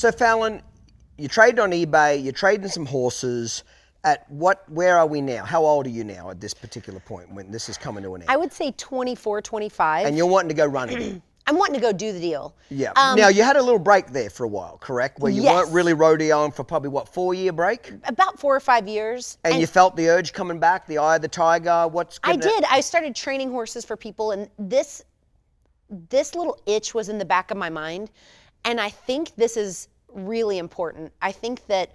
So Fallon, you traded on eBay, you're trading some horses. Where are we now? How old are you now at this particular point when this is coming to an end? I would say 24, 25. And you're wanting to go run again? I'm wanting to go do the deal. Yeah. Now, you had a little break there for a while, correct? Where you weren't really rodeoing for probably, 4-year break? About 4 or 5 years. And you felt the urge coming back, the eye of the tiger? I did. I started training horses for people, and this little itch was in the back of my mind. And I think this is really important. I think that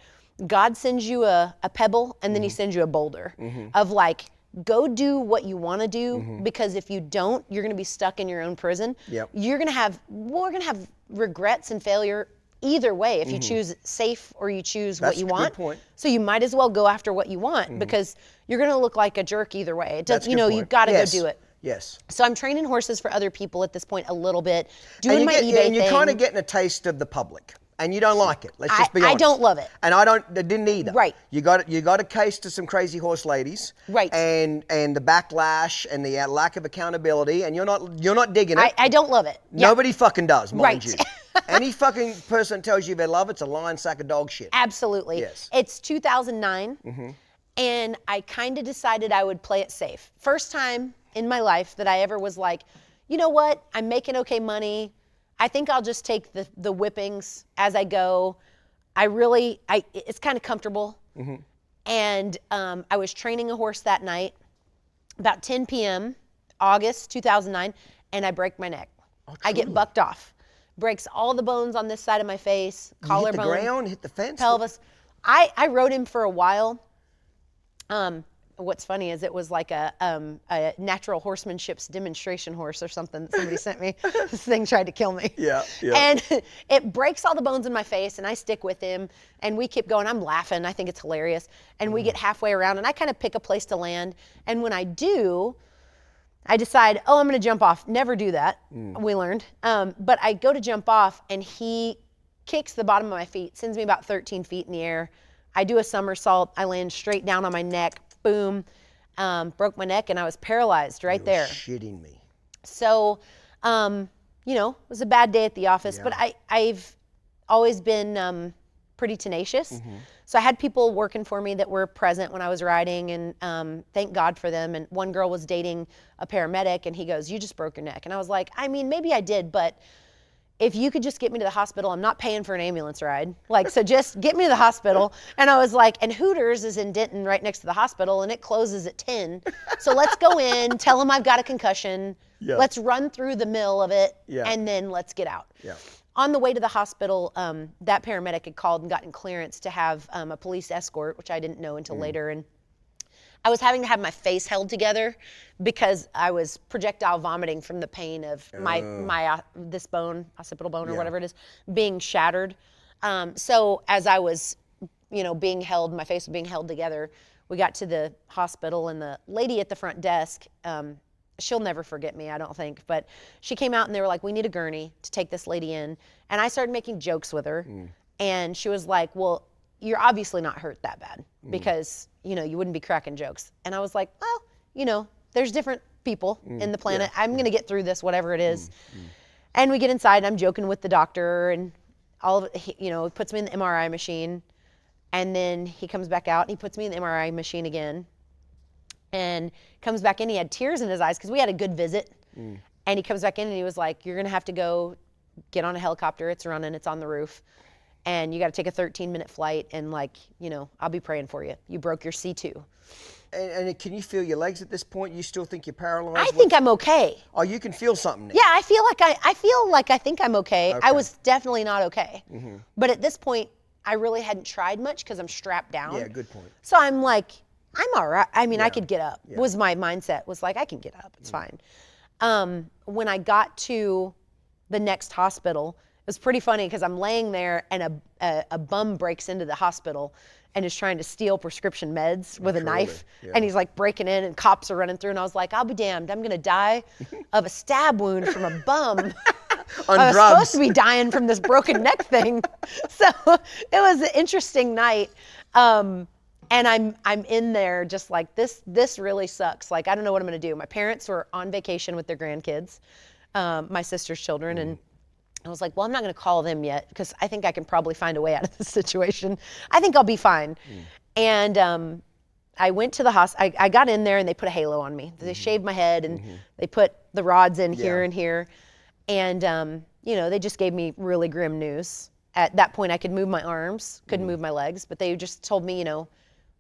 God sends you a pebble, and then he sends you a boulder of like, go do what you want to do, because if you don't, you're going to be stuck in your own prison. Yep. We're going to have regrets and failure either way if you choose safe or you choose what you want. That's a good point. So you might as well go after what you want, because you're going to look like a jerk either way. It does, you've got to go do it. Yes. So I'm training horses for other people at this point a little bit, doing my eBay thing. And you're kind of getting a taste of the public. And you don't like it. Let's just be honest. I don't love it. And I didn't either. Right. You got a case to some crazy horse ladies. Right. And the backlash and the lack of accountability, and you're not digging it. I don't love it. Nobody fucking does, mind you. Right. Any fucking person tells you they love it's a lying sack of dog shit. Absolutely. Yes. It's 2009, and I kind of decided I would play it safe. First time in my life that I ever was like, you know what? I'm making okay money. I think I'll just take the whippings as I go. It's kind of comfortable. And I was training a horse that night, about 10 p.m., August 2009, and I break my neck. I get bucked off. Breaks all the bones on this side of my face, collarbone. You hit the ground, hit the fence? Pelvis. I rode him for a while. What's funny is it was like a natural horsemanship's demonstration horse or something that somebody sent me. This thing tried to kill me. Yeah. And it breaks all the bones in my face, and I stick with him, and we keep going. I'm laughing. I think it's hilarious. And we get halfway around, and I kind of pick a place to land. And when I do, I decide, I'm going to jump off. Never do that. We learned. But I go to jump off, and he kicks the bottom of my feet, sends me about 13 feet in the air. I do a somersault. I land straight down on my neck. Boom, broke my neck, and I was paralyzed right there. You're shitting me. So, it was a bad day at the office, but I've always been pretty tenacious. So I had people working for me that were present when I was riding, and thank God for them. And one girl was dating a paramedic, and he goes, "You just broke your neck." And I was like, I mean, maybe I did, but if you could just get me to the hospital, I'm not paying for an ambulance ride. So just get me to the hospital. And I was like, and Hooters is in Denton right next to the hospital, and it closes at 10. So let's go in, tell them I've got a concussion. Yeah. Let's run through the mill of it, Yeah. and then let's get out. Yeah. On the way to the hospital, that paramedic had called and gotten clearance to have a police escort, which I didn't know until later. And I was having to have my face held together because I was projectile vomiting from the pain of my this bone, occipital bone or whatever it is, being shattered. So as I was, being held, my face was being held together, we got to the hospital, and the lady at the front desk, she'll never forget me, I don't think, but she came out and they were like, "We need a gurney to take this lady in." And I started making jokes with her, and she was like, "Well, you're obviously not hurt that bad because, you wouldn't be cracking jokes." And I was like, well, there's different people in the planet. I'm going to get through this, whatever it is. And we get inside, and I'm joking with the doctor, and all of it, he puts me in the MRI machine, and then he comes back out and he puts me in the MRI machine again, and comes back in. He had tears in his eyes because we had a good visit. And he comes back in and he was like, "You're going to have to go get on a helicopter. It's running, it's on the roof. And you got to take a 13-minute flight, and I'll be praying for you. You broke your C2. And can you feel your legs at this point? You still think you're paralyzed? I think I'm okay. Oh, you can feel something now. Yeah, I feel like I think I'm okay. I was definitely not okay. But at this point, I really hadn't tried much because I'm strapped down. Yeah, good point. So I'm like, I'm all right. I mean, I could get up. Was my mindset, was like, I can get up. It's fine. When I got to the next hospital, it was pretty funny because I'm laying there, and a bum breaks into the hospital and is trying to steal prescription meds with a knife. And he's like breaking in, and cops are running through, and I was like, I'll be damned. I'm gonna die of a stab wound from a bum. I was supposed to be dying from this broken neck thing. So it was an interesting night. And I'm in there just like, this really sucks. Like, I don't know what I'm gonna do. My parents were on vacation with their grandkids, my sister's children, and I was like, well, I'm not going to call them yet because I think I can probably find a way out of this situation. I think I'll be fine. And I went to the hospital. I got in there and they put a halo on me. They shaved my head and they put the rods in here and here. And, you know, they just gave me really grim news. At that point, I could move my arms, couldn't move my legs, but they just told me, you know,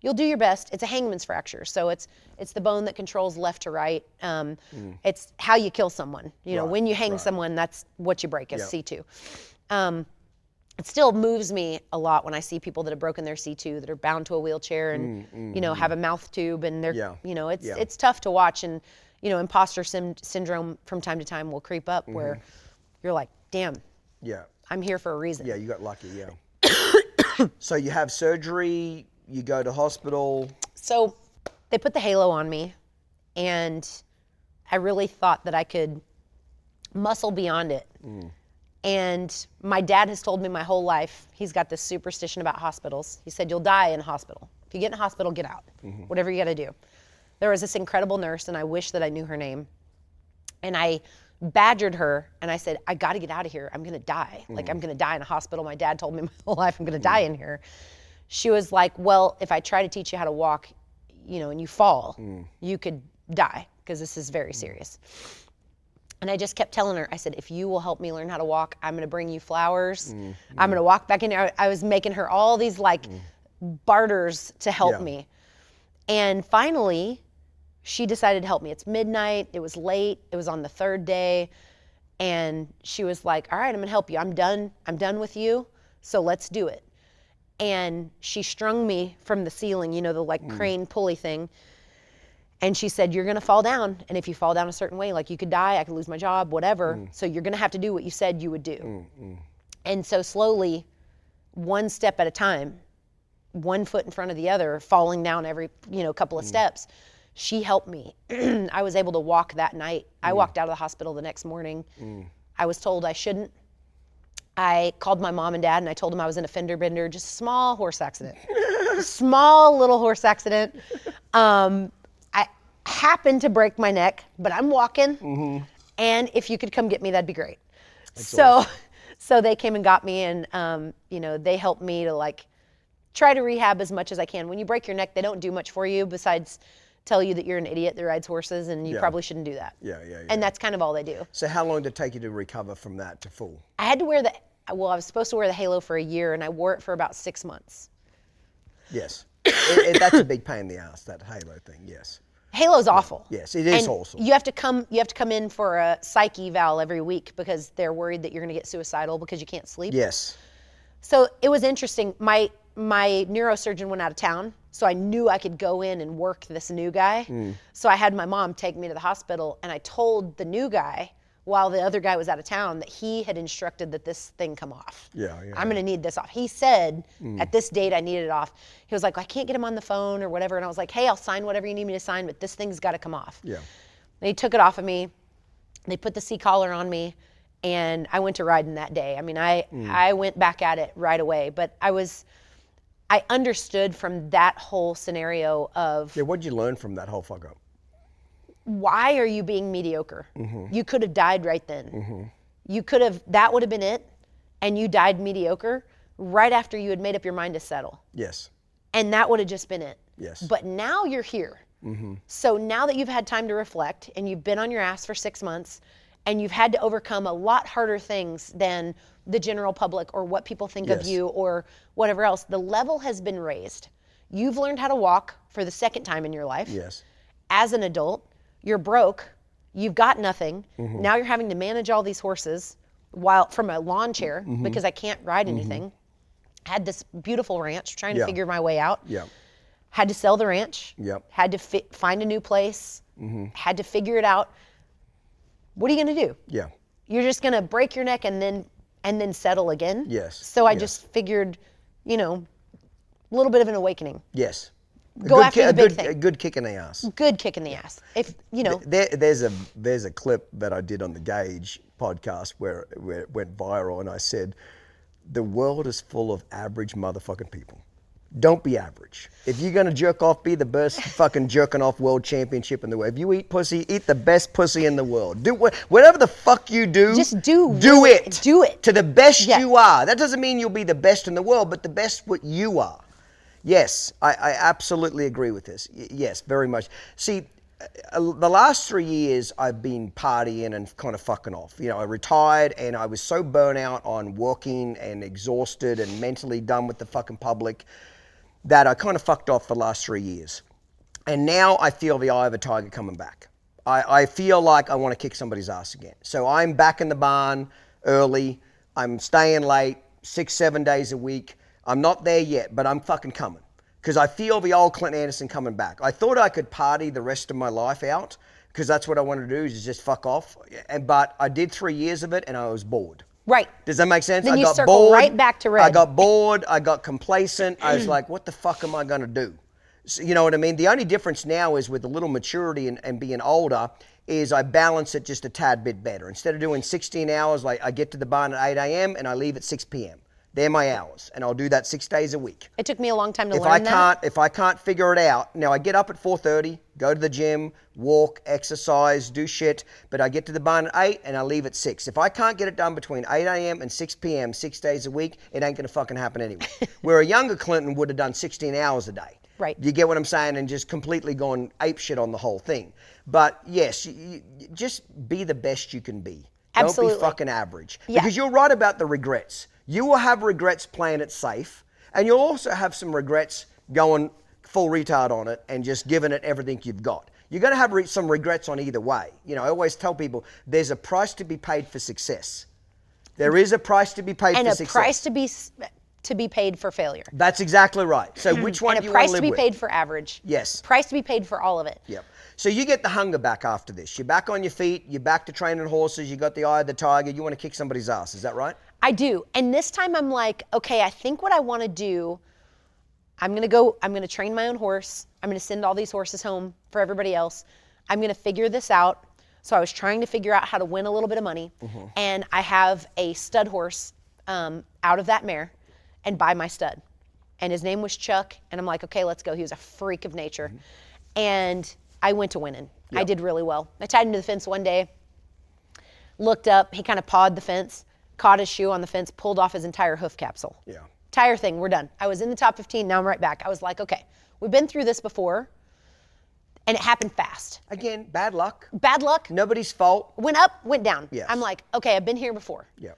you'll do your best. It's a hangman's fracture. So it's the bone that controls left to right. It's how you kill someone. You know, when you hang someone, that's what you break, is C2. It still moves me a lot when I see people that have broken their C2, that are bound to a wheelchair and, you know, have a mouth tube and they're, you know, it's tough to watch. And, you know, imposter syndrome from time to time will creep up where you're like, damn, I'm here for a reason. Yeah, you got lucky, So you have surgery, you go to hospital. So they put the halo on me and I really thought that I could muscle beyond it. And my dad has told me my whole life, he's got this superstition about hospitals. He said, you'll die in a hospital. If you get in a hospital, get out. Whatever you got to do. There was this incredible nurse, and I wish that I knew her name. And I badgered her, and I said, I got to get out of here. I'm going to die. Like, I'm going to die in a hospital. My dad told me my whole life I'm going to die in here. She was like, well, if I try to teach you how to walk, you know, and you fall, you could die, because this is very serious. And I just kept telling her, I said, if you will help me learn how to walk, I'm going to bring you flowers. I'm going to walk back in there. I was making her all these like barters to help me. And finally, she decided to help me. It's midnight. It was late. It was on the third day. And she was like, all right, I'm going to help you. I'm done. I'm done with you. So let's do it. And she strung me from the ceiling, you know, the like crane pulley thing. And she said, you're going to fall down. And if you fall down a certain way, like you could die, I could lose my job, whatever. So you're going to have to do what you said you would do. And so slowly, one step at a time, one foot in front of the other, falling down every, you know, couple of steps, she helped me. I was able to walk that night. I walked out of the hospital the next morning. I was told I shouldn't. I called my mom and dad and I told them I was in a fender bender, just a small horse accident. Small little horse accident. I happened to break my neck, but I'm walking. And if you could come get me, that'd be great. So they came and got me, and you know, they helped me to like try to rehab as much as I can. When you break your neck, they don't do much for you besides tell you that you're an idiot that rides horses and you probably shouldn't do that. And that's kind of all they do. So how long did it take you to recover from that to full? I had to wear I was supposed to wear the halo for a year, and I wore it for about 6 months. Yes. That's a big pain in the ass, that halo thing, yes. Halo's awful. Yes, it is and awful. You have to come in for a psych eval every week because they're worried that you're going to get suicidal because you can't sleep. Yes. So it was interesting. My neurosurgeon went out of town, so I knew I could go in and work this new guy. So I had my mom take me to the hospital, and I told the new guy, while the other guy was out of town, that he had instructed that this thing come off. I'm going to need this off. He said, at this date, I need it off. He was like, I can't get him on the phone or whatever. And I was like, hey, I'll sign whatever you need me to sign, but this thing's got to come off. And he took it off of me. They put the C-collar on me, and I went to riding that day. I mean, I went back at it right away, but I understood from that whole scenario of... Yeah, what did you learn from that whole fuck up? Why are you being mediocre? You could have died right then. You could have, that would have been it, and you died mediocre right after you had made up your mind to settle. Yes. And that would have just been it. Yes. But now you're here. So now that you've had time to reflect, and you've been on your ass for 6 months, and you've had to overcome a lot harder things than the general public or what people think of you or whatever else, the level has been raised. You've learned how to walk for the second time in your life. Yes. As an adult, you're broke, you've got nothing. Now you're having to manage all these horses while from a lawn chair because I can't ride anything. Had this beautiful ranch, trying to figure my way out. Had to sell the ranch. Had to find a new place. Had to figure it out. What are you going to do? You're just going to break your neck and then settle again? So I just figured, you know, a little bit of an awakening. Go after the big thing. A good kick in the ass. Good kick in the ass. If you know, there's a clip that I did on the Gauge podcast where it went viral, and I said, the world is full of average motherfucking people. Don't be average. If you're gonna jerk off, be the best fucking jerking off world championship in the world. If you eat pussy, eat the best pussy in the world. Do whatever the fuck you do. Just do it. Do it to the best Yeah. you are. That doesn't mean you'll be the best in the world, but the best what you are. Yes, I absolutely agree with this. Yes, very much. See, the last 3 years I've been partying and kind of fucking off. You know, I retired and I was so burnt out on working and exhausted and mentally done with the fucking public that I kind of fucked off the last 3 years. And now I feel the eye of a tiger coming back. I feel like I want to kick somebody's ass again. So I'm back in the barn early. I'm staying late 6-7 days a week. I'm not there yet, but I'm fucking coming. Because I feel the old Clint Anderson coming back. I thought I could party the rest of my life out, because that's what I wanted to do, is just fuck off. But I did 3 years of it, and I was bored. Right. Does that make sense? Then I you got circle bored. right back to red. I got bored. I got complacent. I was like, what the fuck am I going to do? So, you know what I mean? The only difference now is with a little maturity and being older is I balance it just a tad bit better. Instead of doing 16 hours, like I get to the barn at 8 a.m. and I leave at 6 p.m. They're my hours, and I'll do that 6 days a week. It took me a long time to learn that. If I can't figure it out, now I get up at 4:30, go to the gym, walk, exercise, do shit, but I get to the barn at 8 and I leave at 6. If I can't get it done between 8 a.m. and 6 p.m. 6 days a week, it ain't gonna fucking happen anyway. Where a younger Clinton would have done 16 hours a day. Right. You get what I'm saying? And just completely gone ape shit on the whole thing. But yes, you just be the best you can be. Absolutely. Don't be fucking average. Yeah. Because you're right about the regrets. You will have regrets playing it safe, and you'll also have some regrets going full retard on it and just giving it everything you've got. You're going to have some regrets on either way. You know, I always tell people there's a price to be paid for success. There is a price to be paid And for a success. price to be paid for failure. That's exactly right. So which one And do a you want price to live to be with? paid for average. Yes. Price to be paid for all of it. Yep. So you get the hunger back after this. You're back on your feet. You're back to training horses. You got the eye of the tiger. You want to kick somebody's ass. Is that right? I do. And this time I'm like, okay, I think what I want to do, I'm going to train my own horse. I'm going to send all these horses home for everybody else. I'm going to figure this out. So I was trying to figure out how to win a little bit of money. And I have a stud horse out of that mare and buy my stud. And his name was Chuck. And I'm like, okay, let's go. He was a freak of nature. And I went to winning. I did really well. I tied him to the fence one day, looked up, he kind of pawed the fence, caught his shoe on the fence, pulled off his entire hoof capsule. Yeah. Entire thing, we're done. I was in the top 15, now I'm right back. I was like, okay, we've been through this before, and it happened fast. Again, bad luck. Bad luck, Nobody's fault. went up, went down. Yes. I'm like, okay, I've been here before. Yeah.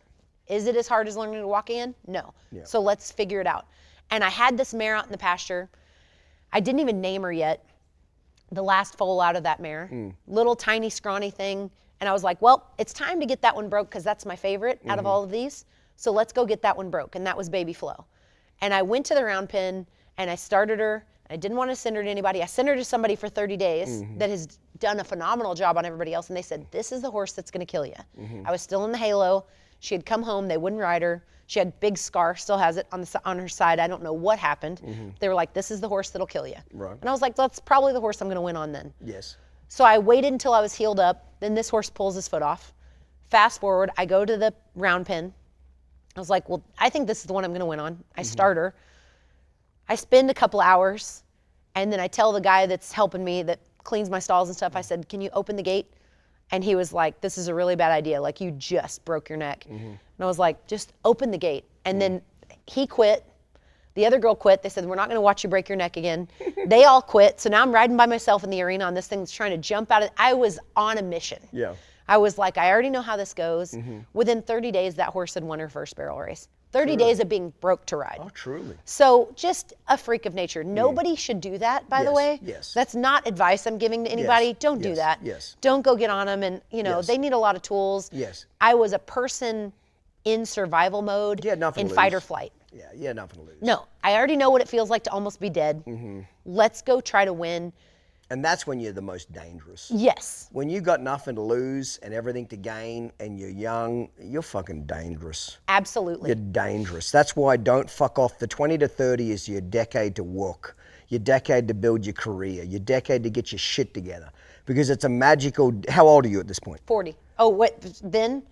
Is it as hard as learning to walk in? No. Yeah. So let's figure it out. And I had this mare out in the pasture. I didn't even name her yet. The last foal out of that mare. Little tiny scrawny thing. And I was like, well, it's time to get that one broke because that's my favorite out of all of these. So let's go get that one broke. And that was Baby Flo. And I went to the round pen and I started her. I didn't want to send her to anybody. I sent her to somebody for 30 days that has done a phenomenal job on everybody else. And they said, this is the horse that's going to kill you. I was still in the halo. She had come home. They wouldn't ride her. She had big scar, still has it on her side. I don't know what happened. They were like, this is the horse that'll kill you. Right. And I was like, that's probably the horse I'm going to win on then. Yes. So I waited until I was healed up. Then this horse pulls his foot off. Fast forward, I go to the round pen. I was like, well, I think this is the one I'm going to win on. I start her. I spend a couple hours, and then I tell the guy that's helping me that cleans my stalls and stuff, I said, can you open the gate? And he was like, this is a really bad idea. Like, you just broke your neck. And I was like, just open the gate. And then he quit. The other girl quit. They said, we're not going to watch you break your neck again. They all quit. So now I'm riding by myself in the arena on this thing that's trying to jump out of. I was on a mission. Yeah. I was like, I already know how this goes. Within 30 days, that horse had won her first barrel race. 30 days of being broke to ride. Oh, truly. So just a freak of nature. Nobody should do that, by the Yes, way. yes. That's not advice I'm giving to anybody. Don't do yes, that. yes. Don't go get on them. And, Yes. they need a lot of tools. Yes. I was a person in survival mode, You had nothing in to fight lose. or flight. Yeah, you had nothing to lose. No, I already know what it feels like to almost be dead. Let's go try to win. And that's when you're the most dangerous. Yes. When you got nothing to lose and everything to gain and you're young, you're fucking dangerous. Absolutely. You're dangerous. That's why don't fuck off. The 20 to 30 is your decade to work, your decade to build your career, your decade to get your shit together. Because it's a magical, how old are you at this point? 40. Oh, what, then?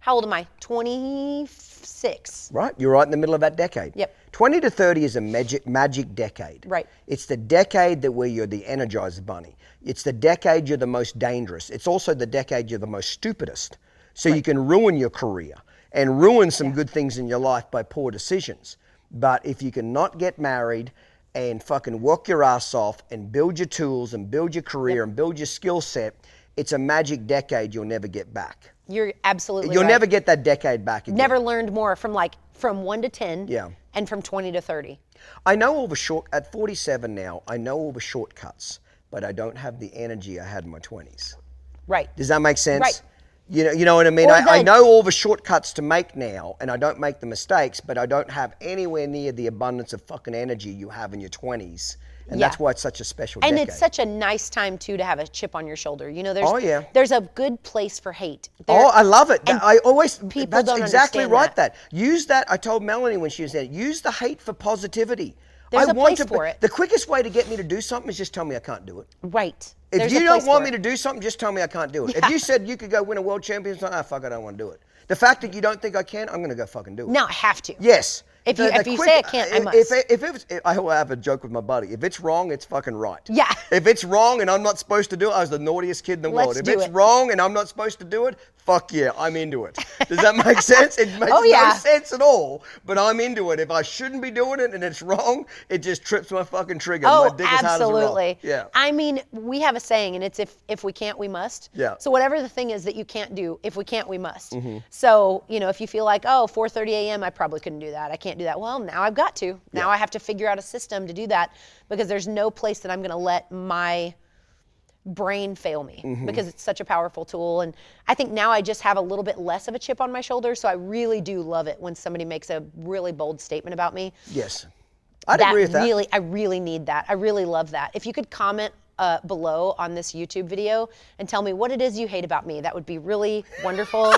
How old am I? 26. Right, you're right in the middle of that decade. Yep. 20 to 30 is a magic decade. Right. It's the decade that where you're the Energizer Bunny. It's the decade you're the most dangerous. It's also the decade you're the most stupidest. So you can ruin your career and ruin some good things in your life by poor decisions. But if you can not get married and fucking work your ass off and build your tools and build your career and build your skill set, it's a magic decade you'll never get back. You're absolutely You'll right. never get that decade back again. Never learned more from 1 to 10 Yeah. and from 20 to 30. I know all the at 47 now, I know all the shortcuts, but I don't have the energy I had in my 20s. Right. Does that make sense? Right. You know what I mean? Or I know all the shortcuts to make now, and I don't make the mistakes, but I don't have anywhere near the abundance of fucking energy you have in your 20s. And that's why it's such a special And decade. it's such a nice time too to have a chip on your shoulder. You know, there's a good place for hate. I love it. I always, people that's don't exactly understand right. that. Use that. I told Melanie when she was there, use the hate for positivity. There's a place for it. The quickest way to get me to do something is just tell me I can't do it. Right. If There's you a don't place want for me it. to do something, just tell me I can't do it. Yeah. If you said you could go win a world championship, fuck, I don't want to do it. The fact that you don't think I can, I'm going to go fucking do it. Now I have to. Yes. If you say I can't, I must. I have a joke with my buddy. If it's wrong, it's fucking right. Yeah. If it's wrong and I'm not supposed to do it, I was the naughtiest kid in the world. Let's If do it's it. wrong and I'm not supposed to do it, fuck yeah, I'm into it. Does that make sense? It makes Oh, yeah. no sense at all, but I'm into it. If I shouldn't be doing it and it's wrong, it just trips my fucking trigger. Oh, My dick is hard as a rock. absolutely. Yeah. I mean, we have a saying, and it's if we can't, we must. Yeah. So whatever the thing is that you can't do, if we can't, we must. Mm-hmm. So, if you feel like, 4:30 a.m., I probably couldn't do that. I can't do that. Well, now I've got to. Now I have to figure out a system to do that because there's no place that I'm going to let my brain fail me because it's such a powerful tool. And I think now I just have a little bit less of a chip on my shoulder. So I really do love it when somebody makes a really bold statement about me. Yes. I'd agree with that. I really need that. I really love that. If you could comment below on this YouTube video and tell me what it is you hate about me, that would be really wonderful.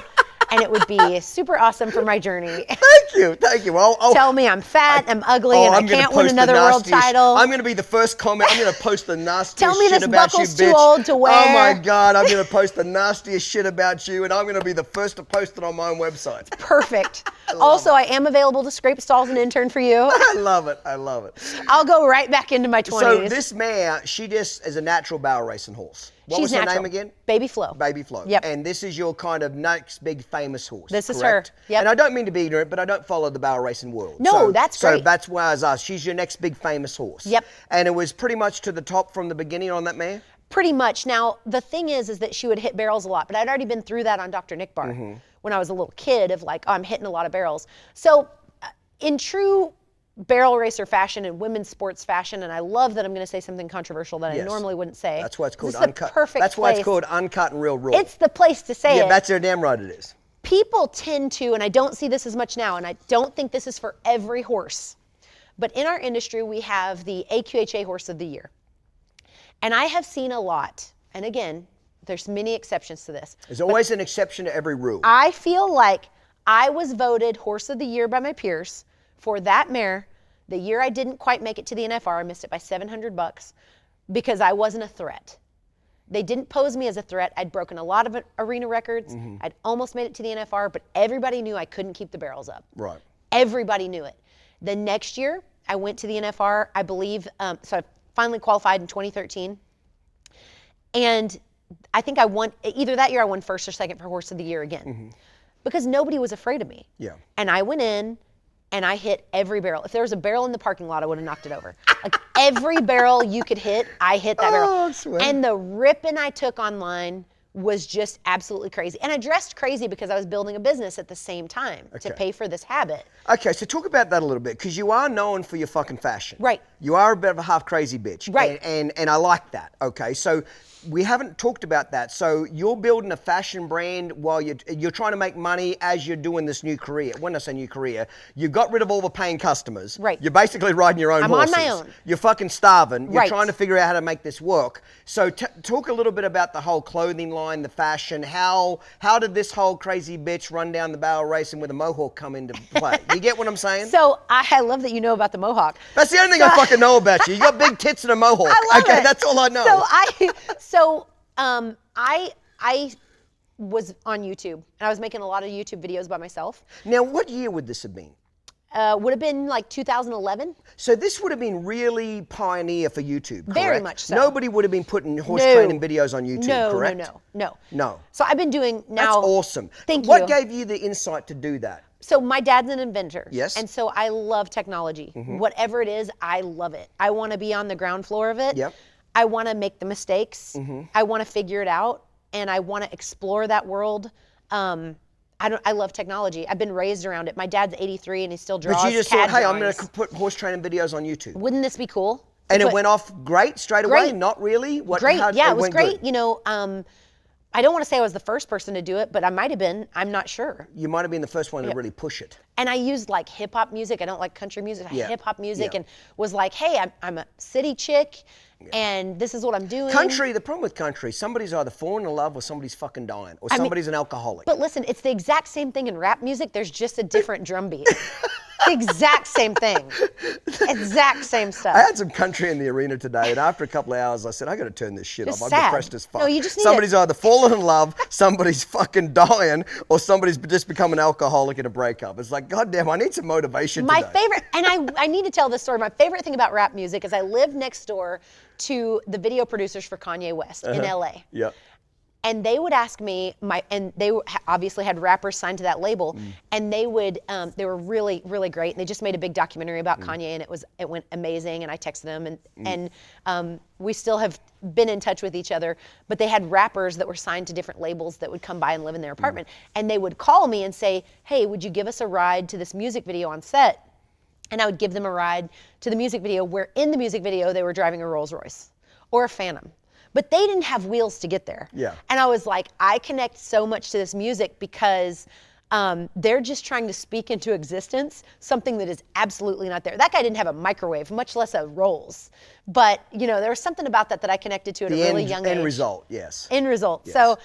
And it would be super awesome for my journey. Thank you. Well, Tell me I'm fat, I'm ugly, and I I'm gonna can't win post the another world nastiest- title. I'm going to be the first comment. I'm going to post the nastiest Tell me shit this about you, buckle's bitch. too old to wear. Oh my God, I'm going to post the nastiest shit about you, and I'm going to be the first to post it on my own website. Perfect. Also, I am available to scrape stalls and intern for you. I love it. I love it. I'll go right back into my 20s. So this mare, she just is a natural barrel racing horse. What was She's her natural. name again? Baby Flo. Baby Flo. Yep. And this is your kind of next big famous horse. This is correct? her. Yep. And I don't mean to be ignorant, but I don't follow the barrel racing world. No, that's So great. that's why I was asked. She's your next big famous horse. Yep. And it was pretty much to the top from the beginning on that mare? Pretty much. Now, the thing is that she would hit barrels a lot, but I'd already been through that on Dr. Nick Bar when I was a little kid of I'm hitting a lot of barrels. So in true barrel racer fashion and women's sports fashion, and I love that I'm going to say something controversial that I normally wouldn't say. That's why it's called This is uncut. The perfect That's why it's place. called uncut and real raw. It's the place to say yeah, it. that's your damn right it is. People tend to, and I don't see this as much now, and I don't think this is for every horse, but in our industry, we have the AQHA Horse of the Year. And I have seen a lot, and again, there's many exceptions to this. There's always an exception to every rule. I feel like I was voted Horse of the Year by my peers for that mare. The year I didn't quite make it to the NFR, I missed it by $700 because I wasn't a threat. They didn't pose me as a threat. I'd broken a lot of arena records. I'd almost made it to the NFR, but everybody knew I couldn't keep the barrels up. Right. Everybody knew it. The next year, I went to the NFR, I believe, so I finally qualified in 2013. And I think I won, either that year I won first or second for Horse of the Year again. Because nobody was afraid of me. Yeah. And I went in and I hit every barrel. If there was a barrel in the parking lot, I would have knocked it over. Like every barrel you could hit, I hit that barrel. Sweet. And the ripping I took online was just absolutely crazy. And I dressed crazy because I was building a business at the same time to pay for this habit. Okay, so talk about that a little bit, because you are known for your fucking fashion. Right. You are a bit of a half crazy bitch. Right. And I like that. Okay, so we haven't talked about that. So you're building a fashion brand while you're trying to make money as you're doing this new career. When I say new career, you got rid of all the paying customers. Right. You're basically riding your own I'm horses. on my own. You're fucking starving. You're Right. trying to figure out how to make this work. So talk a little bit about the whole clothing line, the fashion. How did this whole crazy bitch run down the barrel racing with a mohawk come into play? You get what I'm saying? So I love that you know about the mohawk. That's the only thing I fucking know about you. You got big tits and a mohawk. I love okay, it. that's all I know. So I was on YouTube, and I was making a lot of YouTube videos by myself. Now, what year would this have been? Would have been like 2011. So this would have been really pioneer for YouTube, correct? Very much so. Nobody would have been putting horse No. training videos on YouTube, No, correct? no. No. So I've been doing now. That's awesome. Thank What you. gave you the insight to do that? So my dad's an inventor. Yes. And so I love technology. Whatever it is, I love it. I want to be on the ground floor of it. Yep. I want to make the mistakes. I want to figure it out, and I want to explore that world. I love technology. I've been raised around it. My dad's 83 and he still draws. But you just CAD thought, hey, I'm going drawings. to put horse training videos on YouTube. Wouldn't this be cool? And it But- went off great straight away? Great. Not really? Great. Yeah, it was went great. good? You know, I don't want to say I was the first person to do it, but I might have been. I'm not sure. You might have been the first one to really push it. And I used like hip hop music. I don't like country music. Yeah. Hip hop music, Yeah. and was like, hey, I'm a city chick, and this is what I'm doing. Country, the problem with country, somebody's either falling in love or somebody's fucking dying, or mean- somebody's an alcoholic. But listen, it's the exact same thing in rap music. There's just a different drum beat. The exact same thing. Exact same stuff. I had some country in the arena today, and after a couple of hours, I said, I got to turn this shit Just off. I'm sad. depressed as fuck. No, you just need somebody's either falling in love, somebody's fucking dying, or somebody's just become an alcoholic in a breakup. It's like, goddamn, I need some motivation My today. favorite, and I need to tell this story. My favorite thing about rap music is I live next door to the video producers for Kanye West in LA. Yep. And they would ask me, obviously had rappers signed to that label, and they were really, really great. And they just made a big documentary about Kanye, and it went amazing. And I texted them, and we still have been in touch with each other. But they had rappers that were signed to different labels that would come by and live in their apartment, and they would call me and say, "Hey, would you give us a ride to this music video on set?" And I would give them a ride to the music video, where in the music video they were driving a Rolls Royce or a Phantom. But they didn't have wheels to get there. Yeah. And I was like, I connect so much to this music because they're just trying to speak into existence something that is absolutely not there. That guy didn't have a microwave, much less a Rolls. But there was something about that I connected to at a really young age. End result, yes. End result. Yes. So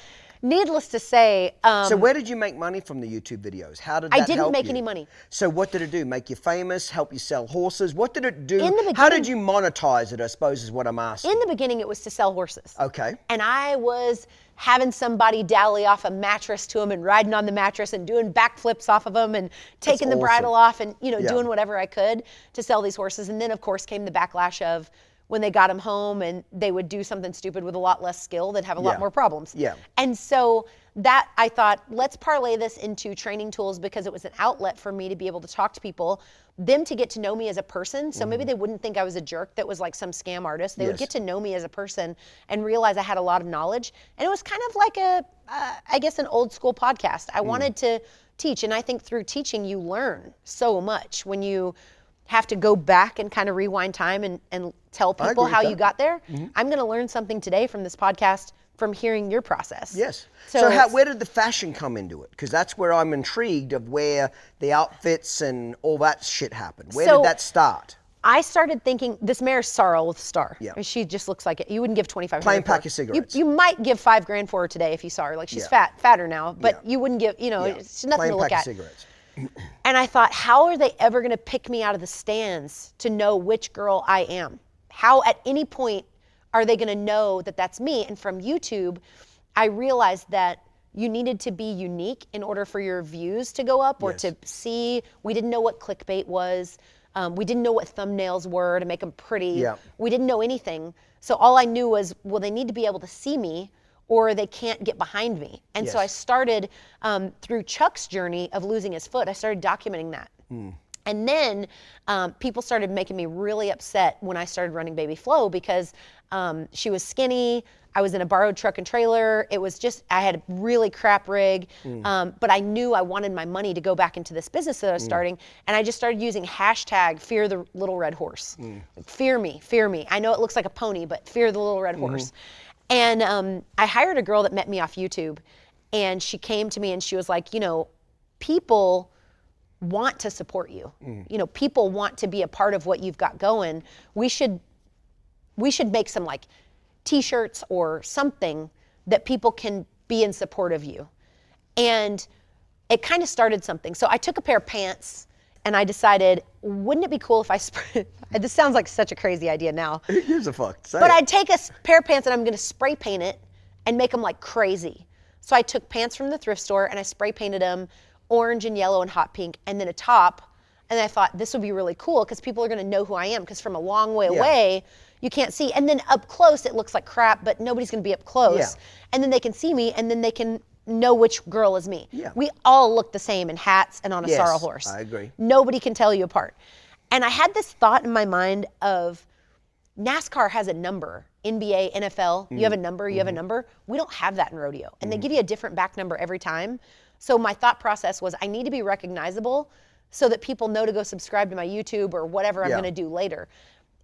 needless to say, So where did you make money from the YouTube videos? How did that I didn't help make you? any money. So what did it do? Make you famous? Help you sell horses? What did it do? In the How did beginning- you monetize it, I suppose, is what I'm asking. in the beginning, it was to sell horses. Okay. And I was having somebody dally off a mattress to them and riding on the mattress and doing backflips off of them and taking the awesome. bridle off and Yeah. doing whatever I could to sell these horses. And then of course came the backlash of when they got them home and they would do something stupid with a lot less skill, they'd have a Yeah. lot more problems. Yeah. And so that I thought, let's parlay this into training tools because it was an outlet for me to be able to talk to people, them to get to know me as a person. So maybe they wouldn't think I was a jerk that was like some scam artist. They would Yes. get to know me as a person and realize I had a lot of knowledge. And it was kind of like I guess an old school podcast. I wanted to teach. And I think through teaching, you learn so much when you have to go back and kind of rewind time and tell I people agree how with you that. got there. I'm going to learn something today from this podcast from hearing your process. Yes. So, So it's- where did the fashion come into it? Because that's where I'm intrigued of where the outfits and all that shit happened. Where So- did that start? I started thinking, this mare's Sorrel with Star. Yeah. She just looks like it. You wouldn't give 25 Plain grand for her. pack of cigarettes. You might give $5,000 for her today if you saw her. Like she's Yeah. fatter now, but Yeah. you wouldn't give, it's nothing Plain to look pack at. of cigarettes. And I thought, how are they ever going to pick me out of the stands to know which girl I am? How at any point are they going to know that that's me? And from YouTube, I realized that you needed to be unique in order for your views to go up or Yes. to see. We didn't know what clickbait was. We didn't know what thumbnails were to make them pretty. Yeah. We didn't know anything. So all I knew was, well, they need to be able to see me or they can't get behind me. And so I Yes. started through Chuck's journey of losing his foot, I started documenting that. And then people started making me really upset when I started running Baby Flo because she was skinny. I was in a borrowed truck and trailer. It was just, I had a really crap rig, but I knew I wanted my money to go back into this business that I was starting. And I just started using hashtag fear the little red horse. Fear me, fear me. I know it looks like a pony, but fear the little red horse. And I hired a girl that met me off YouTube, and she came to me and she was like, people want to support you. People want to be a part of what you've got going. We should make some like t-shirts or something that people can be in support of you. And it kind of started something. So I took a pair of pants and I decided, wouldn't it be cool if I spray, this sounds like such a crazy idea now, Who gives a fuck? Say but it. I'd take a pair of pants and I'm gonna spray paint it and make them like crazy. So I took pants from the thrift store and I spray painted them orange and yellow and hot pink, and then a top. And I thought this would be really cool because people are going to know who I am, because from a long way away, you can't see. And then up close, it looks like crap, but nobody's going to be up close. Yeah. And then they can see me, and then they can know which girl is me. Yeah. We all look the same in hats and on a Yes, sorrel horse. I agree. Nobody can tell you apart. And I had this thought in my mind of NASCAR has a number. NBA, NFL, you have a number, you have a number. We don't have that in rodeo. And they give you a different back number every time. So my thought process was, I need to be recognizable so that people know to go subscribe to my YouTube or whatever I'm Yeah. going to do later.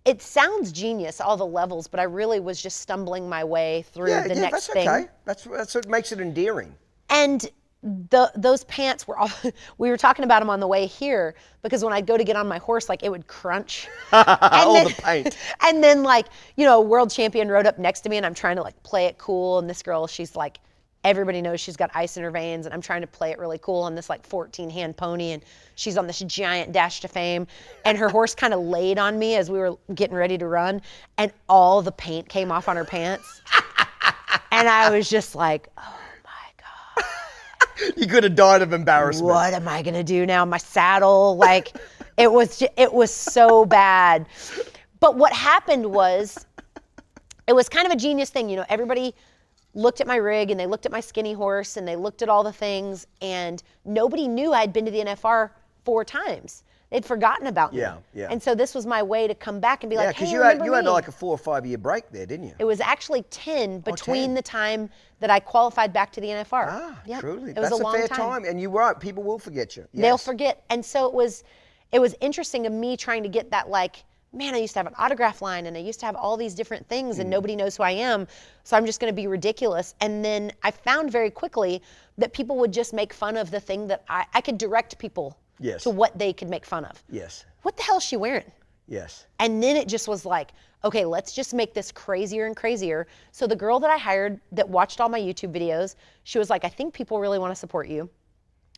It sounds genius, all the levels, but I really was just stumbling my way through the next that's thing. okay. That's what makes it endearing. And those pants were all, we were talking about them on the way here, because when I'd go to get on my horse, like it would crunch. All the paint. And then like, you know, a world champion rode up next to me and I'm trying to like play it cool. And this girl, she's like, everybody knows she's got ice in her veins, and I'm trying to play it really cool on this like 14-hand pony, and she's on this giant dash to fame, and her horse kind of laid on me as we were getting ready to run, and all the paint came off on her pants. And I was just like, oh my God. You could have died of embarrassment. What am I gonna do now? My saddle, like, it was so bad. But what happened was, it was kind of a genius thing. You know, everybody looked at my rig and they looked at my skinny horse and they looked at all the things, and nobody knew I'd been to the NFR 4 times. They'd forgotten about me. Yeah. And so this was my way to come back and be Yeah, like, because hey, you had remember me? like a 4 or 5 year break there, didn't you? It was actually 10 between 10. the time that I qualified back to the NFR. Ah, Yep. truly. It was That's a long fair time. And you're right, people will forget you. Yes. They'll forget. And so it was interesting to me trying to get that, like, man, I used to have an autograph line and I used to have all these different things and nobody knows who I am. So I'm just going to be ridiculous. And then I found very quickly that people would just make fun of the thing that I could direct people Yes. to what they could make fun of. Yes. What the hell is she wearing? Yes. And then it just was like, okay, let's just make this crazier and crazier. So the girl that I hired that watched all my YouTube videos, she was like, I think people really want to support you.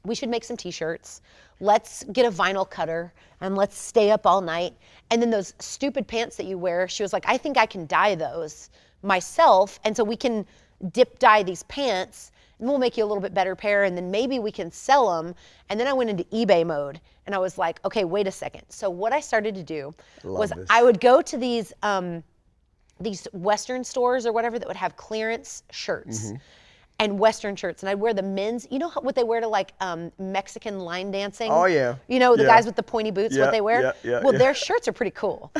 We should make some t-shirts. Let's get a vinyl cutter and let's stay up all night. And then those stupid pants that you wear, she was like, I think I can dye those myself. And so we can dip dye these pants and we'll make you a little bit better pair, and then maybe we can sell them. And then I went into eBay mode and I was like, okay, wait a second. So what I started to do was this. I would go to these Western stores or whatever that would have clearance shirts. And Western shirts, and I'd wear the men's, you know what they wear to like Mexican line dancing? Oh, yeah. You know, the Yeah. guys with the pointy boots, Yeah, what they wear? yeah, Well, yeah. their shirts are pretty cool.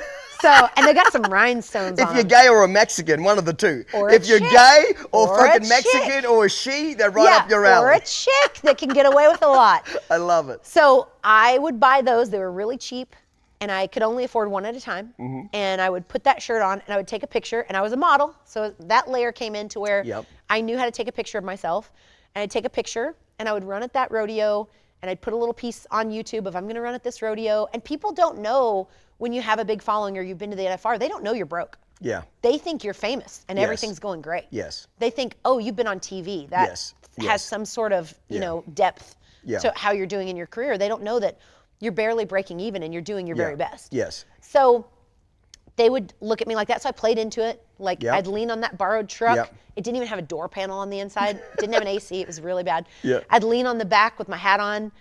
So, and they got some rhinestones If on you're them. gay or a Mexican, one of the two. Or a if you're chick. gay or Or a fucking chick. Mexican or a she, they're right up your alley. Or a chick that can get away with a lot. I love it. So I would buy those. They were really cheap, and I could only afford one at a time. Mm-hmm. And I would put that shirt on, and I would take a picture, and I was a model, so that layer came in to where Yep. I knew how to take a picture of myself. And I'd take a picture, and I would run at that rodeo, and I'd put a little piece on YouTube of I'm going to run at this rodeo. And people don't know when you have a big following or you've been to the NFR, they don't know you're broke. Yeah. They think you're famous and Yes. everything's going great. Yes. They think, oh, you've been on TV. That Yes. has Yes. some sort of, you Yeah. know, depth Yeah. to how you're doing in your career. They don't know that you're barely breaking even and you're doing your very best. Yes. So they would look at me like that. So I played into it. Like Yep. I'd lean on that borrowed truck. Yep. It didn't even have a door panel on the inside. Didn't have an AC. It was really bad. Yeah. I'd lean on the back with my hat on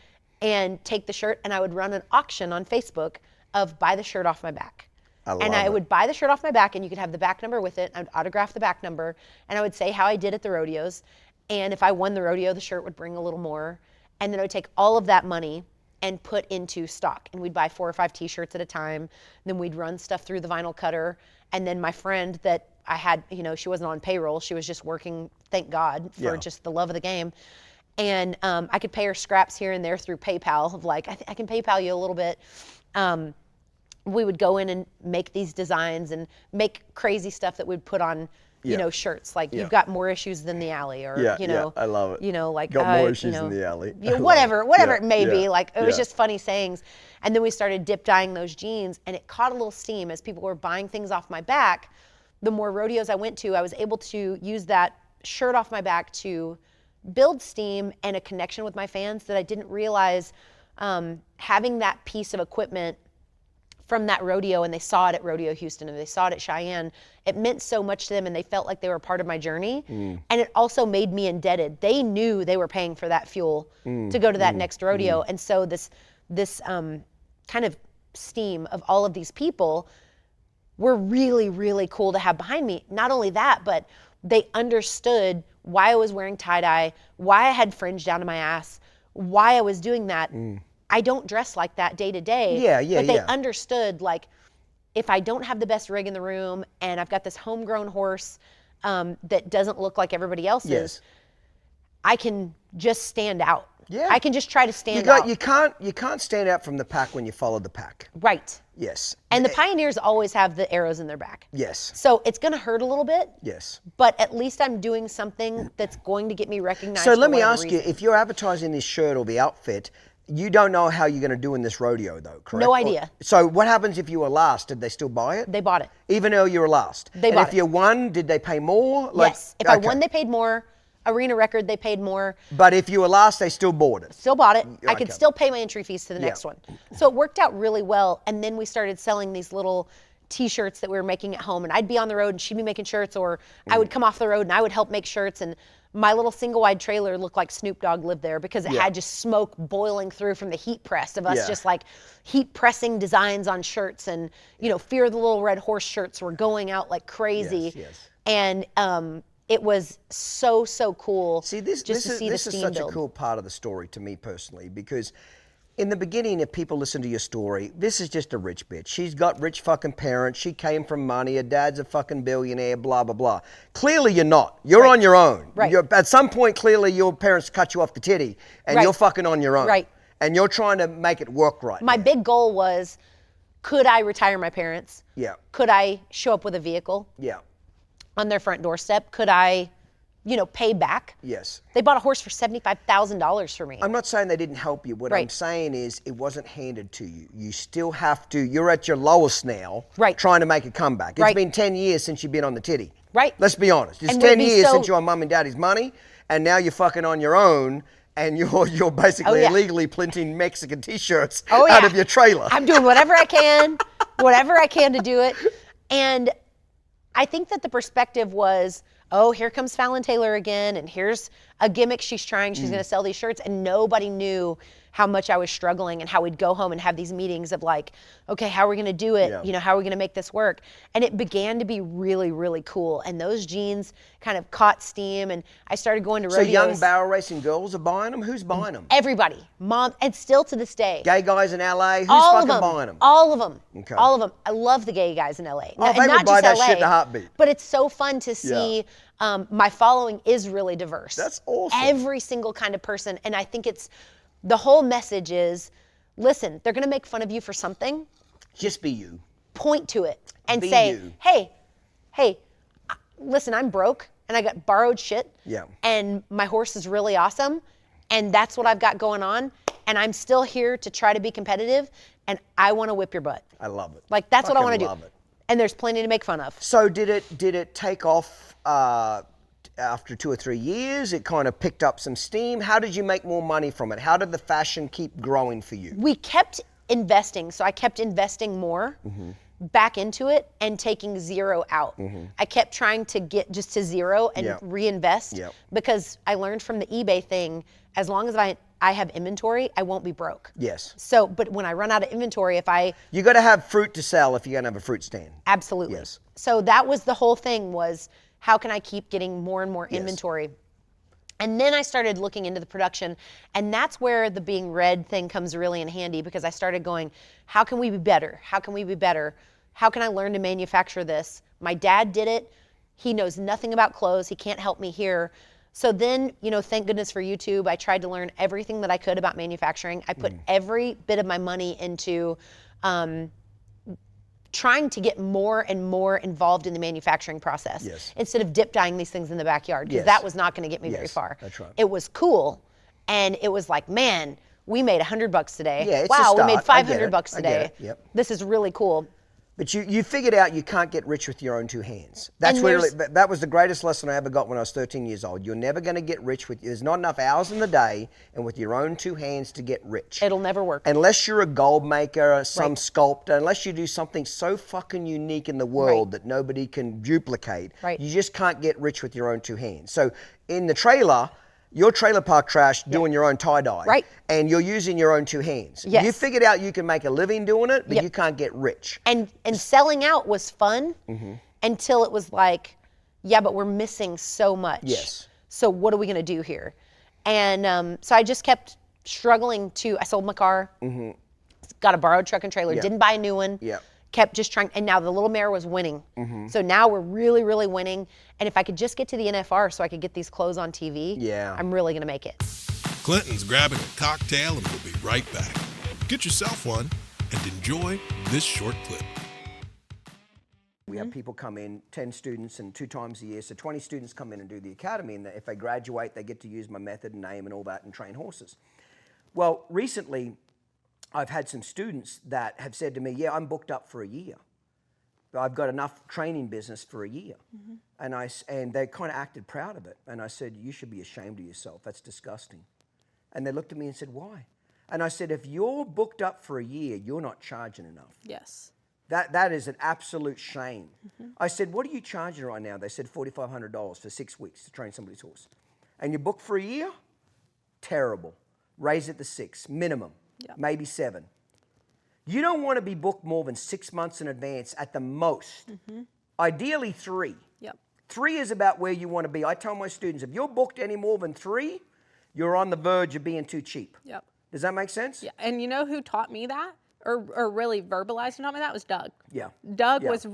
and take the shirt, and I would run an auction on Facebook of buy the shirt off my back. love And I it. would buy the shirt off my back, and you could have the back number with it. I would autograph the back number, and I would say how I did at the rodeos. And if I won the rodeo, the shirt would bring a little more. And then I would take all of that money and put into stock. And we'd buy 4 or 5 t-shirts at a time. Then we'd run stuff through the vinyl cutter. And then my friend that I had, you know, she wasn't on payroll. She was just working, thank God, for Yeah. just the love of the game. And I could pay her scraps here and there through PayPal of like, I can PayPal you a little bit. We would go in and make these designs and make crazy stuff that we'd put on, you Yeah. know, shirts like Yeah. you've got more issues than the alley, or Yeah, you know, yeah, I love it. You know, like Got more you issues know, than the alley. yeah, I love whatever, it. whatever Yeah, it may be. yeah, Like it was yeah. just funny sayings, and then we started dip dyeing those jeans, and it caught a little steam as people were buying things off my back. The more rodeos I went to, I was able to use that shirt off my back to build steam and a connection with my fans that I didn't realize having that piece of equipment from that rodeo and they saw it at Rodeo Houston and they saw it at Cheyenne, it meant so much to them and they felt like they were part of my journey. And it also made me indebted. They knew they were paying for that fuel to go to that next rodeo. And so this kind of steam of all of these people were really, really cool to have behind me. Not only that, but they understood why I was wearing tie-dye, why I had fringe down to my ass, why I was doing that. I don't dress like that day to day. But they understood, like, if I don't have the best rig in the room and I've got this homegrown horse that doesn't look like everybody else's, I can just stand out. I can just try to stand out. You can't stand out from the pack when you follow the pack. Right. Yes. And the pioneers always have the arrows in their back. Yes. So it's going to hurt a little bit. Yes. But at least I'm doing something that's going to get me recognized. So let me ask you, if you're advertising this shirt or the outfit, you don't know how you're going to do in this rodeo, though, correct? No idea. So what happens if you were last? Did they still buy it? They bought it. Even though you were last? They bought it. And if you won, did they pay more? Yes. If I won, they paid more. Arena record, they paid more. But if you were last, they still bought it? Still bought it. I could still pay my entry fees to the next one. So it worked out really well. And then we started selling these little T-shirts that we were making at home. And I'd be on the road and she'd be making shirts, or I would come off the road and I would help make shirts. And my little single-wide trailer looked like Snoop Dogg lived there because it had just smoke boiling through from the heat press of us just like heat pressing designs on shirts. And, you know, Fear the Little Red Horse shirts were going out like crazy. And it was so, so cool. See, this is such a cool part of the story to me personally, because in the beginning, if people listen to your story, this is just a rich bitch. She's got rich fucking parents. She came from money. Her dad's a fucking billionaire, blah, blah, blah. Clearly, you're not. You're on your own. At some point, clearly, your parents cut you off the titty, and you're fucking on your own. And you're trying to make it work right. My big goal was, could I retire my parents? Could I show up with a vehicle? On their front doorstep? Could I, you know, pay back? They bought a horse for $75,000 for me. I'm not saying they didn't help you. What I'm saying is it wasn't handed to you. You still have to, you're at your lowest now, trying to make a comeback. It's been 10 years since you've been on the titty. Let's be honest. It's 10 years since you're on mom and daddy's money, and now you're fucking on your own, and you're basically illegally printing Mexican T-shirts out of your trailer. I'm doing whatever I can, to do it. And I think that the perspective was, oh, here comes Fallon Taylor again, and here's a gimmick she's trying. She's going to sell these shirts, and nobody knew how much I was struggling and how we'd go home and have these meetings of like, okay, how are we going to do it? You know, how are we going to make this work? And it began to be really, really cool. And those jeans kind of caught steam, and I started going to rodeos. So young barrel racing girls are buying them? Who's buying them? Everybody. Mom, and still to this day. Gay guys in LA? Who's fucking buying them? All of them. Okay. All of them. I love the gay guys in LA. Oh, they would buy that shit in a heartbeat. But it's so fun to see my following is really diverse. That's awesome. Every single kind of person. And I think it's, the whole message is, listen, they're going to make fun of you for something. Just be you. Point to it and say, hey, listen, I'm broke and I got borrowed shit. And my horse is really awesome. And that's what I've got going on. And I'm still here to try to be competitive. And I want to whip your butt. I love it. Like, that's what I want to do. And there's plenty to make fun of. So did it take off after 2 or 3 years? It kind of picked up some steam. How did you make more money from it? How did the fashion keep growing for you? We kept investing. So I kept investing more back into it and taking zero out. I kept trying to get just to zero and reinvest because I learned from the eBay thing, as long as I have inventory, I won't be broke. So, but when I run out of inventory, you got to have fruit to sell if you're going to have a fruit stand. Absolutely. So that was the whole thing, was how can I keep getting more and more inventory? And then I started looking into the production, and that's where the being red thing comes really in handy, because I started going, how can we be better? How can we be better? How can I learn to manufacture this? My dad did it. He knows nothing about clothes. He can't help me here. So then, you know, thank goodness for YouTube, I tried to learn everything that I could about manufacturing. I put every bit of my money into trying to get more and more involved in the manufacturing process instead of dip dyeing these things in the backyard, because that was not going to get me very far. That's right. It was cool, and it was like, man, we made $100 today. Yeah, it's wow, a we made start. $500 today. This is really cool. But you figured out you can't get rich with your own two hands. That's And really, that was the greatest lesson I ever got when I was 13 years old. You're never going to get rich there's not enough hours in the day and with your own two hands to get rich. It'll never work. Unless you're a gold maker, some sculptor, unless you do something so fucking unique in the world that nobody can duplicate, you just can't get rich with your own two hands. So in the trailer, your trailer park trash doing your own tie-dye. And you're using your own two hands. Yes. You figured out you can make a living doing it, but you can't get rich. And selling out was fun until it was like, yeah, but we're missing so much. Yes. So what are we going to do here? And so I just kept struggling I sold my car, got a borrowed truck and trailer, didn't buy a new one. Kept just trying, and now the Little Mare was winning. So now we're really, really winning. And if I could just get to the NFR so I could get these clothes on TV, I'm really gonna make it. Clinton's grabbing a cocktail and we'll be right back. Get yourself one and enjoy this short clip. We have people come in, 10 students, and 2 times a year, so 20 students come in and do the academy, and if they graduate, they get to use my method and name and all that and train horses. Well, recently, I've had some students that have said to me, yeah, I'm booked up for a year. I've got enough training business for a year. And they kind of acted proud of it. And I said, you should be ashamed of yourself. That's disgusting. And they looked at me and said, why? And I said, if you're booked up for a year, you're not charging enough. Yes. That is an absolute shame. I said, what are you charging right now? They said $4,500 for 6 weeks to train somebody's horse. And you're booked for a year? Terrible. Raise it to 6, minimum. Maybe 7. You don't want to be booked more than 6 months in advance at the most. Ideally 3. 3 is about where you want to be. I tell my students, if you're booked any more than 3, you're on the verge of being too cheap. Does that make sense? Yeah, and you know who taught me that? Or really verbalized and taught me that was Doug. Doug was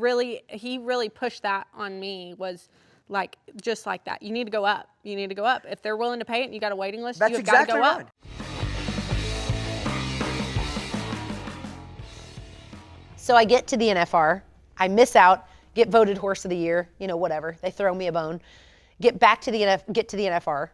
he really pushed that on me, was like, just like that. You need to go up. You need to go up. If they're willing to pay it and you got a waiting list, you've got to go up. So I get to the NFR, I miss out, get voted horse of the year, whatever. They throw me a bone. Get to the NFR,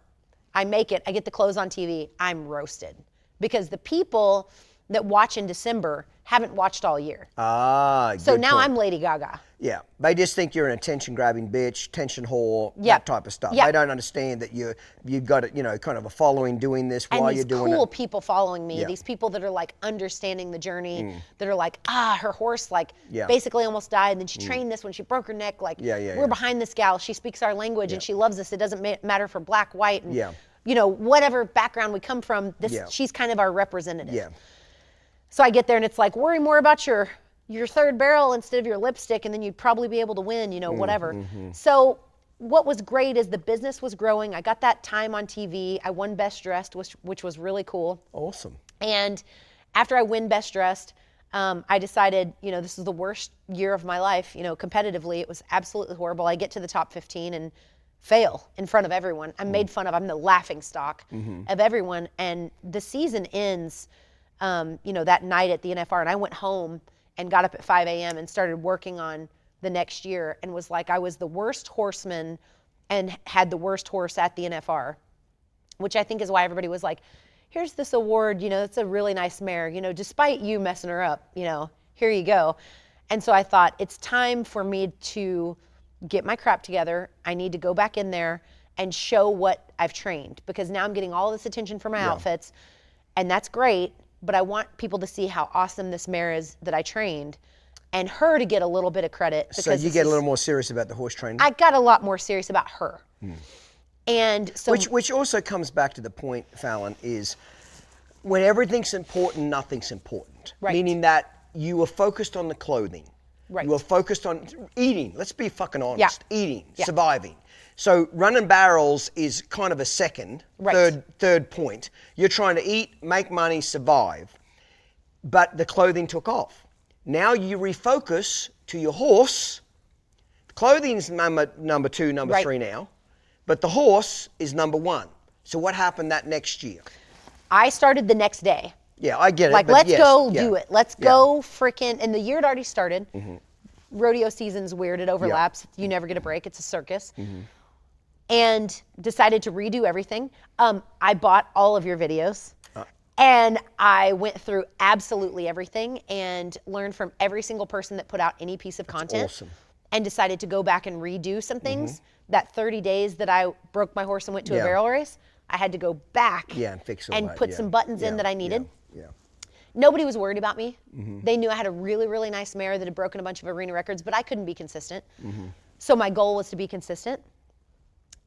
I make it, I get the clothes on TV, I'm roasted. Because the people that watch in December haven't watched all year. So now I'm Lady Gaga. Yeah, they just think you're an attention-grabbing bitch, attention whore, that type of stuff. They don't understand that you've got kind of a following doing this while you're doing it. And these cool people following me, these people that are like understanding the journey, that are like, her horse basically almost died, and then she trained this when she broke her neck. We're behind this gal, she speaks our language and she loves us. It doesn't matter for black, white, and whatever background we come from, she's kind of our representative. So I get there and it's like, worry more about your third barrel instead of your lipstick, and then you'd probably be able to win, whatever. So what was great is the business was growing. I got that time on TV. I won Best Dressed, which was really cool. Awesome. And after I win Best Dressed, I decided, this is the worst year of my life, competitively. It was absolutely horrible. I get to the top 15 and fail in front of everyone. I'm made fun of. I'm the laughing stock of everyone. And the season ends that night at the NFR, and I went home and got up at 5 a.m. and started working on the next year, and was like, I was the worst horseman and had the worst horse at the NFR, which I think is why everybody was like, here's this award, it's a really nice mare, despite you messing her up, here you go. And so I thought, it's time for me to get my crap together. I need to go back in there and show what I've trained, because now I'm getting all this attention for my outfits, and that's great. But I want people to see how awesome this mare is that I trained, and her to get a little bit of credit. So you get a little more serious about the horse training? I got a lot more serious about her. And so, which also comes back to the point, Fallon, is when everything's important, nothing's important. Meaning that you were focused on the clothing. You were focused on eating. Let's be fucking honest. Eating, surviving. So running barrels is kind of a second, third point. You're trying to eat, make money, survive. But the clothing took off. Now you refocus to your horse. Clothing's number 2, number 3 now. But the horse is number 1. So what happened that next year? I started the next day. Yeah, I get it. Like, let's go do it. Let's go frickin', and the year had already started. Rodeo season's weird, it overlaps. You never get a break, it's a circus. And decided to redo everything. I bought all of your videos. And I went through absolutely everything and learned from every single person that put out any piece of content. Awesome. And decided to go back and redo some things. That 30 days that I broke my horse and went to a Yeah. barrel race, I had to go back and fix all and that. put some buttons in that I needed. Yeah. Nobody was worried about me. They knew I had a really, really nice mare that had broken a bunch of arena records, but I couldn't be consistent. So my goal was to be consistent.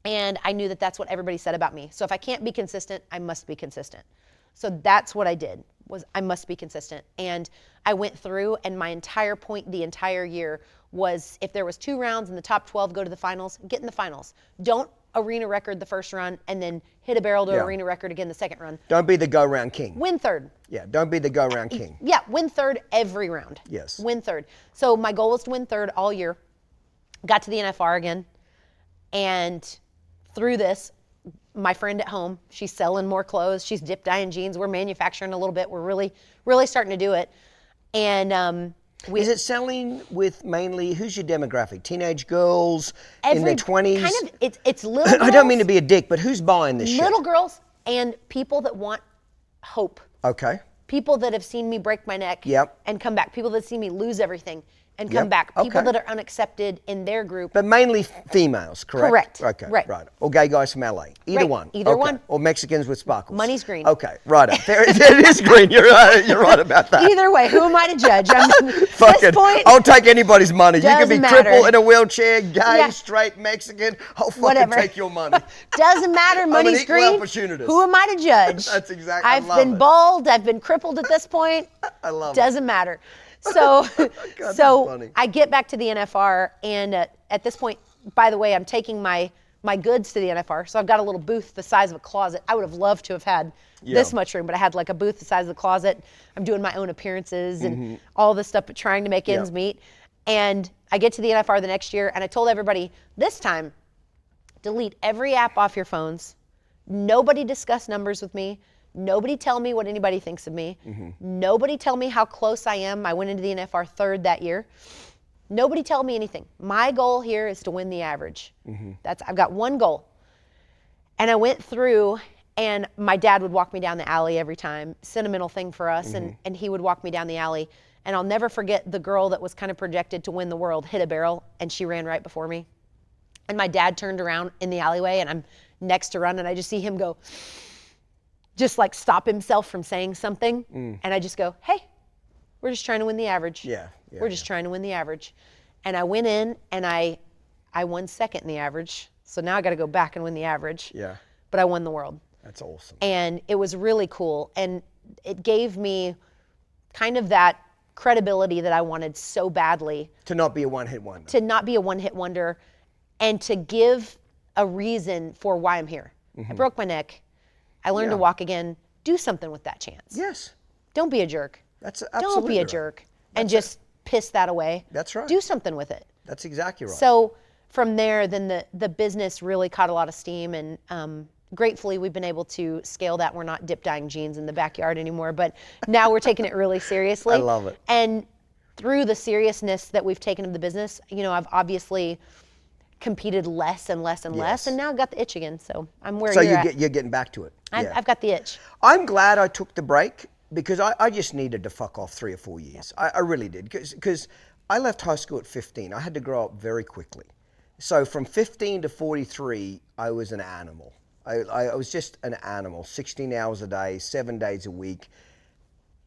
And I knew that that's what everybody said about me. So if I can't be consistent, I must be consistent. So that's what I did, was I must be consistent. And I went through, and my entire point the entire year was, if there was 2 rounds in the top 12, go to the finals, get in the finals. Don't arena record the first run and then hit a barrel to arena record again the second run. Don't be the go-round king. Win third. Yeah, don't be the go-round king. Yeah, win third every round. Yes. Win third. So my goal was to win third all year. Got to the NFR again. And through this, my friend at home, she's selling more clothes. She's dip dyeing jeans. We're manufacturing a little bit. We're really, really starting to do it. And Is it selling with mainly, who's your demographic? Teenage girls in their 20s? Kind of, it's little girls. I don't mean to be a dick, but who's buying this shit? Little girls and people that want hope. Okay. People that have seen me break my neck Yep. and come back. People that see me lose everything and come Yep. back. People Okay. that are unaccepted in their group. But mainly females, correct? Correct. Okay, Right. Or gay guys from LA. Either Right. one. Either Okay. one. Or Mexicans with sparkles. Money's green. Okay, right. It is green. You're right about that. Either way, who am I to judge? At Fucking, this point, I'll take anybody's money. You can be doesn't crippled matter. in a wheelchair, gay, Yeah. straight, Mexican. I'll fucking Whatever. take your money. doesn't matter. Money's equal green. opportunist. Who am I to judge? That's exactly- I I've love been it. bald. I've been crippled at this point. I love it. Doesn't matter. So, that's so funny. I get back to the NFR, and at this point, by the way, I'm taking my goods to the NFR. So I've got a little booth the size of a closet. I would have loved to have had this much room, but I had like a booth the size of the closet. I'm doing my own appearances and all this stuff, but trying to make ends meet. And I get to the NFR the next year, and I told everybody, this time, delete every app off your phones. Nobody discuss numbers with me. Nobody tell me what anybody thinks of me. Nobody tell me how close I am. I went into the NFR third that year. Nobody tell me anything. My goal here is to win the average. I've got one goal. And I went through, and my dad would walk me down the alley every time, sentimental thing for us, and he would walk me down the alley. And I'll never forget the girl that was kind of projected to win the world hit a barrel, and she ran right before me. And my dad turned around in the alleyway, and I'm next to run, and I just see him go, just like stop himself from saying something. And I just go, hey, we're just trying to win the average. We're just trying to win the average. And I went in, and I won second in the average. So now I got to go back and win the average. Yeah. But I won the world. That's awesome. And it was really cool. And it gave me kind of that credibility that I wanted so badly. To not be a one-hit wonder. To not be a one-hit wonder, and to give a reason for why I'm here. I broke my neck. I learned to walk again. Do something with that chance. Yes. Don't be a jerk. That's Don't absolutely be a right. jerk and just piss that away. That's right. Do something with it. That's exactly right. So from there, then the business really caught a lot of steam, and gratefully we've been able to scale that. We're not dip dyeing jeans in the backyard anymore, but now we're taking it really seriously. I love it. And through the seriousness that we've taken of the business, I've obviously competed less and less and less, and now I've got the itch again. So I'm where you're at. You're getting back to it. I've got the itch. I'm glad I took the break because I just needed to fuck off 3 or 4 years. I really did because I left high school at 15. I had to grow up very quickly. So from 15 to 43, I was an animal. I was just an animal, 16 hours a day, 7 days a week.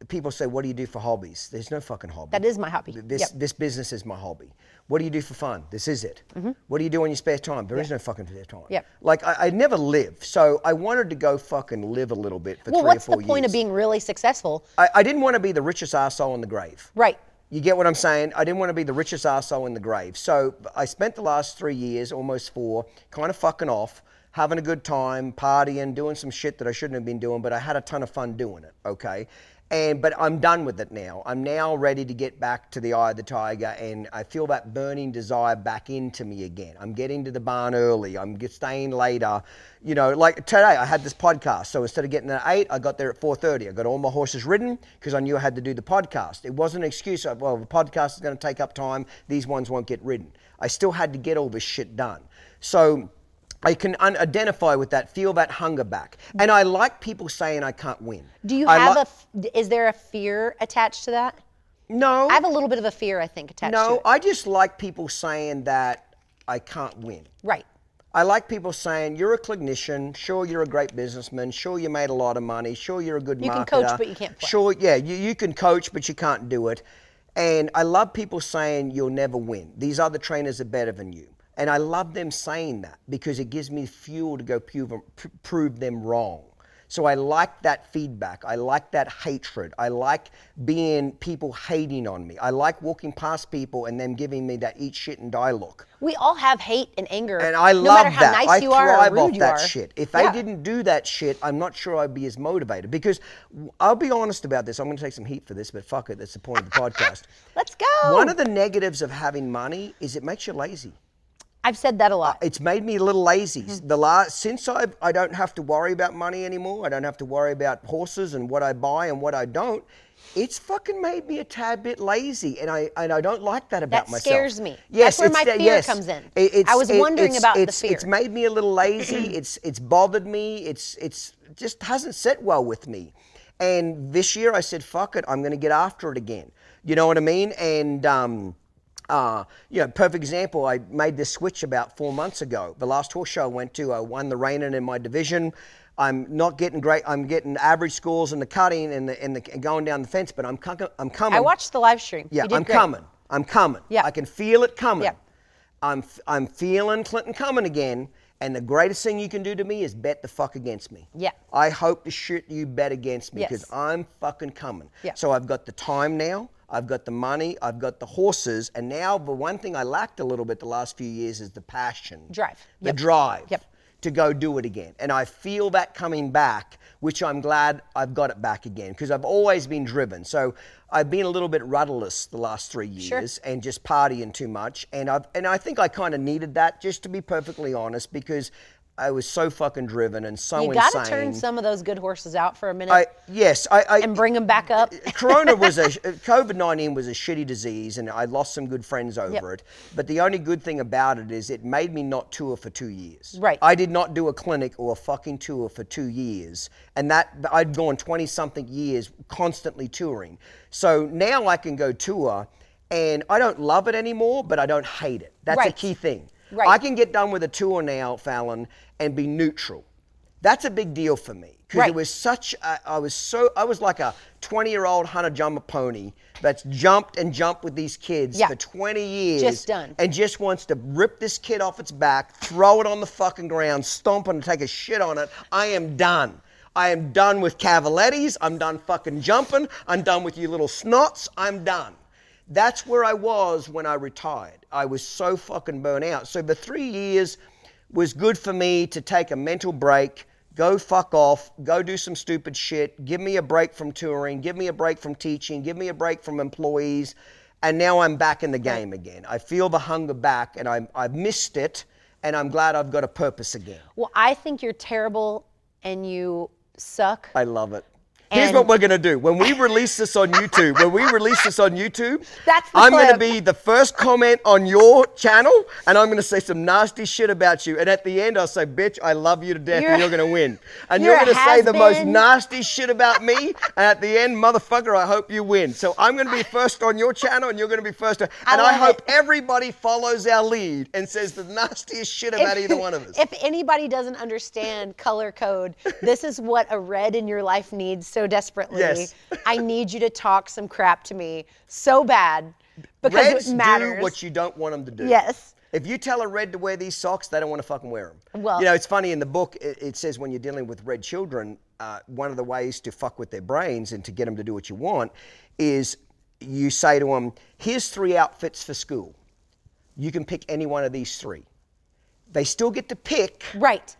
People say, what do you do for hobbies? There's no fucking hobby. That is my hobby. This business is my hobby. What do you do for fun? This is it. What do you do in your spare time? There is no fucking spare time. Yep. Like, I never lived, so I wanted to go fucking live a little bit for 3 or 4 years. Well, what's the point of being really successful? I didn't want to be the richest arsehole in the grave. Right. You get what I'm saying? I didn't want to be the richest arsehole in the grave. So I spent the last 3 years, almost 4, kind of fucking off, having a good time, partying, doing some shit that I shouldn't have been doing, but I had a ton of fun doing it, okay? But I'm done with it now. I'm now ready to get back to the eye of the tiger, and I feel that burning desire back into me again. I'm getting to the barn early. I'm staying later. Like today, I had this podcast. So instead of getting there at 8, I got there at 4:30. I got all my horses ridden because I knew I had to do the podcast. It wasn't an excuse of, well, the podcast is going to take up time. These ones won't get ridden. I still had to get all this shit done. So I can identify with that, feel that hunger back. And I like people saying I can't win. Do you have is there a fear attached to that? No. I have a little bit of a fear, I think, attached to it. No, I just like people saying that I can't win. Right. I like people saying, you're a clinician, sure you're a great businessman, sure you made a lot of money, sure you're a good marketer. You can coach, but you can't play. Sure, yeah, you can coach, but you can't do it. And I love people saying you'll never win. These other trainers are better than you. And I love them saying that because it gives me fuel to go prove them wrong. So I like that feedback. I like that hatred. I like being people hating on me. I like walking past people and them giving me that eat shit and die look. We all have hate and anger. And I no love matter how that. nice I you are or thrive rude off you that are. shit. If they didn't do that shit, I'm not sure I'd be as motivated. Because I'll be honest about this. I'm going to take some heat for this, but fuck it. That's the point of the podcast. Let's go. One of the negatives of having money is it makes you lazy. I've said that a lot. It's made me a little lazy. Since I don't have to worry about money anymore, I don't have to worry about horses and what I buy and what I don't, it's fucking made me a tad bit lazy, and I don't like that about myself. That scares me. Yes, that's where my fear comes in. I was wondering about the fear. It's made me a little lazy. It's bothered me. It's just hasn't set well with me. And this year I said, fuck it, I'm going to get after it again. You know what I mean? And perfect example, I made this switch about 4 months ago. The last horse show I went to, I won the reining in my division. I'm not getting great. I'm getting average scores in the cutting and going down the fence, but I'm coming. I watched the live stream. Yeah, you did I'm great. coming. I'm coming. Yeah. I can feel it coming. Yeah. I'm feeling Clinton coming again. And the greatest thing you can do to me is bet the fuck against me. Yeah. I hope to shit you bet against me because I'm fucking coming. Yeah. So I've got the time now. I've got the money, I've got the horses, and now the one thing I lacked a little bit the last few years is the passion. Drive. The drive. Yep. To go do it again. And I feel that coming back, which I'm glad I've got it back again because I've always been driven. So I've been a little bit rudderless the last 3 years and just partying too much. And I think I kind of needed that, just to be perfectly honest, because I was so fucking driven and so insane. You got to turn some of those good horses out for a minute. Yes. And bring them back up. COVID-19 was a shitty disease, and I lost some good friends over it. But the only good thing about it is it made me not tour for 2 years. Right. I did not do a clinic or a fucking tour for 2 years. And that I'd gone 20-something years constantly touring. So now I can go tour, and I don't love it anymore, but I don't hate it. That's a key thing. Right. I can get done with a tour now, Fallon, and be neutral. That's a big deal for me because it was such. I was like a 20-year-old hunter jumper pony that's jumped with these kids for 20 years, just done, and just wants to rip this kid off its back, throw it on the fucking ground, stomp it, and take a shit on it. I am done. I am done with Cavalettis. I'm done fucking jumping. I'm done with you little snots. I'm done. That's where I was when I retired. I was so fucking burnt out. So the 3 years was good for me to take a mental break, go fuck off, go do some stupid shit, give me a break from touring, give me a break from teaching, give me a break from employees, and now I'm back in the game again. I feel the hunger back, and I've missed it, and I'm glad I've got a purpose again. Well, I think you're terrible and you suck. I love it. Here's what we're going to do. When we release this on YouTube, I'm going to be the first comment on your channel, and I'm going to say some nasty shit about you. And at the end, I'll say, bitch, I love you to death, and you're going to win. And you're going to say the most nasty shit about me, and at the end, motherfucker, I hope you win. So I'm going to be first on your channel, and you're going to be first. And I hope everybody follows our lead and says the nastiest shit about either one of us. If anybody doesn't understand color code, this is what a red in your life needs so desperately. Yes. I need you to talk some crap to me so bad because Reds it matters. do what you don't want them to do. Yes. If you tell a red to wear these socks, they don't want to fucking wear them. Well, you know, it's funny in the book, it says when you're dealing with red children, one of the ways to fuck with their brains and to get them to do what you want is you say to them, here's 3 outfits for school. You can pick any one of these 3. They still get to pick. Right.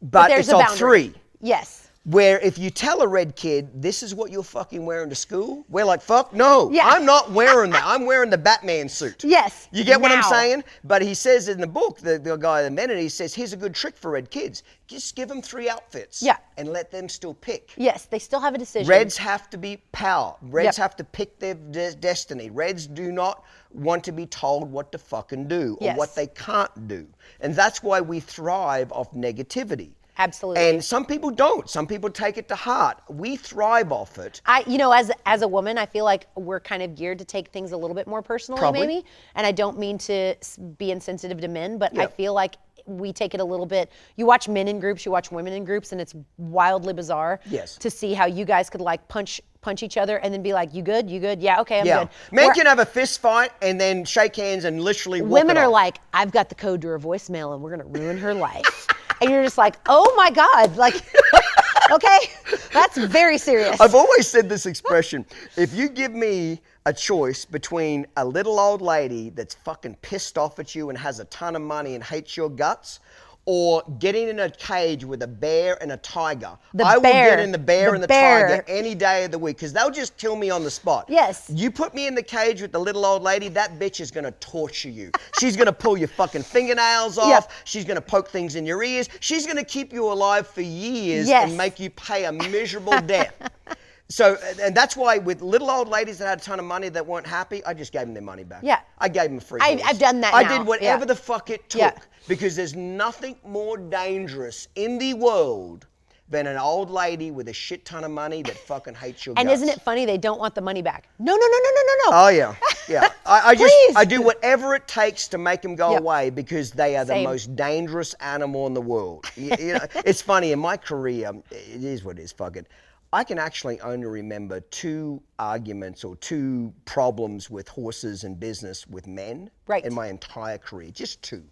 But there's it's a on boundary. 3. Yes. Where if you tell a red kid, this is what you're fucking wearing to school, we're like, fuck no, Yeah. I'm not wearing that. I'm wearing the Batman suit. Yes. You get what I'm now. saying? But he says in the book, the guy that invented it, he says, here's a good trick for red kids. Just give them 3 outfits. Yeah. And let them still pick. Yes, they still have a decision. Reds have to be power. Reds Yep. have to pick their destiny. Reds do not want to be told what to fucking do or Yes. what they can't do. And that's why we thrive off negativity. Absolutely. And some people don't. Some people take it to heart. We thrive off it. As a woman, I feel like we're kind of geared to take things a little bit more personally, Probably. maybe. And I don't mean to be insensitive to men, but I Yep. feel like we take it a little bit. You watch men in groups, you watch women in groups, and it's wildly bizarre. Yes. To see how you guys could like punch each other and then be like, "You good? You good? Yeah, okay, I'm Yeah. good." Men Where can have a fist fight and then shake hands and literally walk women it are off. like, "I've got the code to her voicemail, and we're gonna ruin her life." And you're just like, "Oh my God!" Like, okay, that's very serious. I've always said this expression. If you give me a choice between a little old lady that's fucking pissed off at you and has a ton of money and hates your guts, or getting in a cage with a bear and a tiger, I will get in the bear and the tiger any day of the week because they'll just kill me on the spot. Yes. You put me in the cage with the little old lady, that bitch is gonna torture you. She's gonna pull your fucking fingernails off. Yep. She's gonna poke things in your ears. She's gonna keep you alive for years Yes. and make you pay a miserable death. So, and that's why with little old ladies that had a ton of money that weren't happy, I just gave them their money back. Yeah. I gave them a free I've horse. done that I now. did whatever Yeah. the fuck it took Yeah. because there's nothing more dangerous in the world than an old lady with a shit ton of money that fucking hates your And guts. isn't it funny they don't want the money back? No. Oh yeah, yeah. I Please. do whatever it takes to make them go Yep. away because they are the Same. most dangerous animal in the world. You know, it's funny in my career. It is what it is. Fuck it. I can actually only remember 2 arguments or 2 problems with horses in business with men Right. in my entire career. Just 2,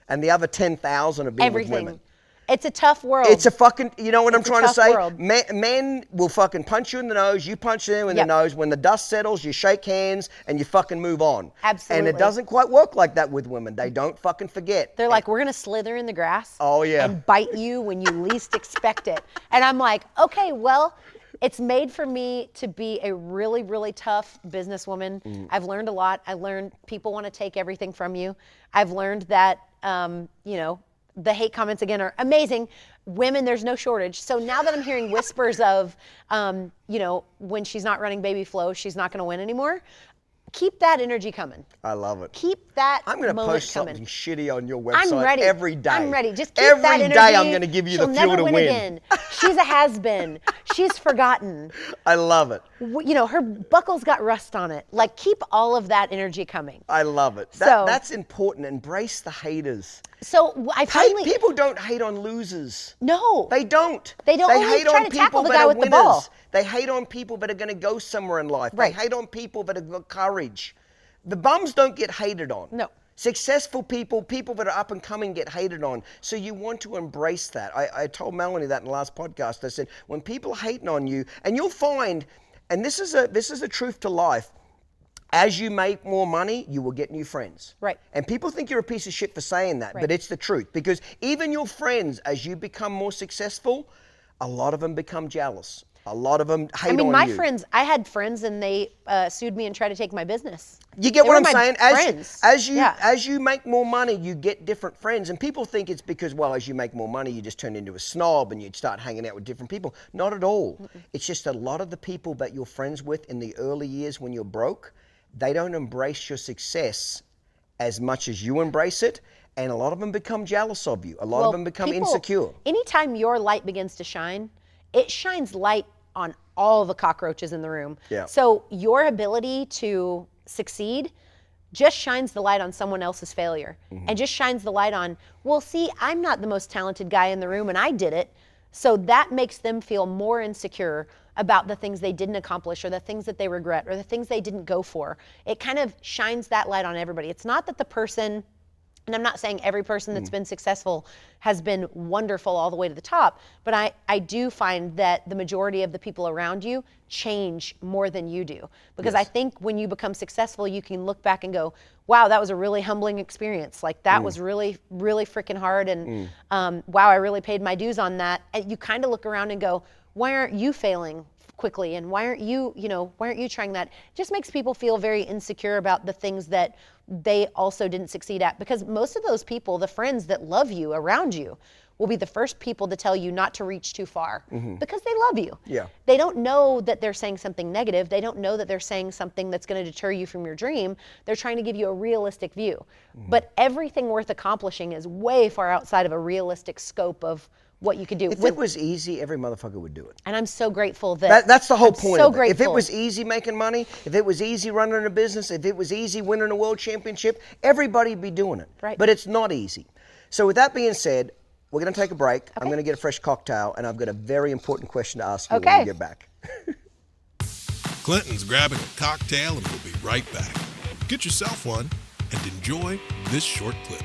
and the other 10,000 have been with Everything. women. It's a tough world. It's a fucking, you know what I'm It's a trying to tough say? world. Men will fucking punch you in the nose, you punch them in Yep. the nose. When the dust settles, you shake hands and you fucking move on. Absolutely. And it doesn't quite work like that with women. They don't fucking forget. They're like, we're gonna slither in the grass. Oh, yeah. And bite you when you least expect it. And I'm like, okay, well, it's made for me to be a really, really tough businesswoman. I've learned a lot. I learned people want to take everything from you. I've learned that, the hate comments again are amazing. Women, there's no shortage. So now that I'm hearing whispers of, when she's not running Baby Flow, she's not going to win anymore. Keep that energy coming. I love it. Keep that I'm going to moment post coming. something shitty on your website I'm ready. every day. I'm ready. Just keep every that energy. day I'm going to give you She'll the fuel never to win win. again. She's a has-been. She's forgotten. I love it. Her buckle's got rust on it. Like, keep all of that energy coming. I love it. So- That's important. Embrace the haters. So I finally People don't hate on losers. no. They don't. They don't only hate try on to people tackle the that guy are with the winners. ball. They hate on people that are going to go somewhere in life. Right. They hate on people that have got courage. The bums don't get hated on. No. Successful people that are up and coming get hated on. So you want to embrace that. I told Melanie that in the last podcast. I said, when people are hating on you, and you'll find, and this is a truth to life, as you make more money, you will get new friends. Right. And people think you're a piece of shit for saying that, Right. but it's the truth. Because even your friends, as you become more successful, a lot of them become jealous. A lot of them hate on you. I had friends and they sued me and tried to take my business. You get They what were I'm my saying? friends. Yeah. As you make more money, you get different friends. And people think it's because, well, as you make more money, you just turn into a snob and you start hanging out with different people. Not at all. It's just a lot of the people that you're friends with in the early years when you're broke, they don't embrace your success as much as you embrace it. And a lot of them become jealous of you. A lot of them become insecure. Anytime your light begins to shine, it shines light on all the cockroaches in the room. Yeah. So your ability to succeed just shines the light on someone else's failure and just shines the light on, well, see, I'm not the most talented guy in the room and I did it. So that makes them feel more insecure about the things they didn't accomplish or the things that they regret or the things they didn't go for. It kind of shines that light on everybody. It's not that the person And I'm not saying every person that's been successful has been wonderful all the way to the top, but I do find that the majority of the people around you change more than you do. Because I think when you become successful, you can look back and go, wow, that was a really humbling experience. Like that was really, really freaking hard. And wow, I really paid my dues on that. And you kind of look around and go, why aren't you failing quickly? And why aren't you, why aren't you trying that? It just makes people feel very insecure about the things that they also didn't succeed at, because most of those people, the friends that love you around you, will be the first people to tell you not to reach too far because they love you. Yeah. They don't know that they're saying something negative. They don't know that they're saying something that's going to deter you from your dream. They're trying to give you a realistic view. But everything worth accomplishing is way far outside of a realistic scope of what you could do. If it was easy, every motherfucker would do it. And I'm so grateful that That's the whole I'm point so of it. grateful. If it was easy making money, if it was easy running a business, if it was easy winning a world championship, everybody'd be doing it. Right. But it's not easy. So with that being said, we're going to take a break. I'm Okay. going to get a fresh cocktail, and I've got a very important question to ask you when Okay. we get back. Clinton's grabbing a cocktail and we'll be right back. Get yourself one and enjoy this short clip.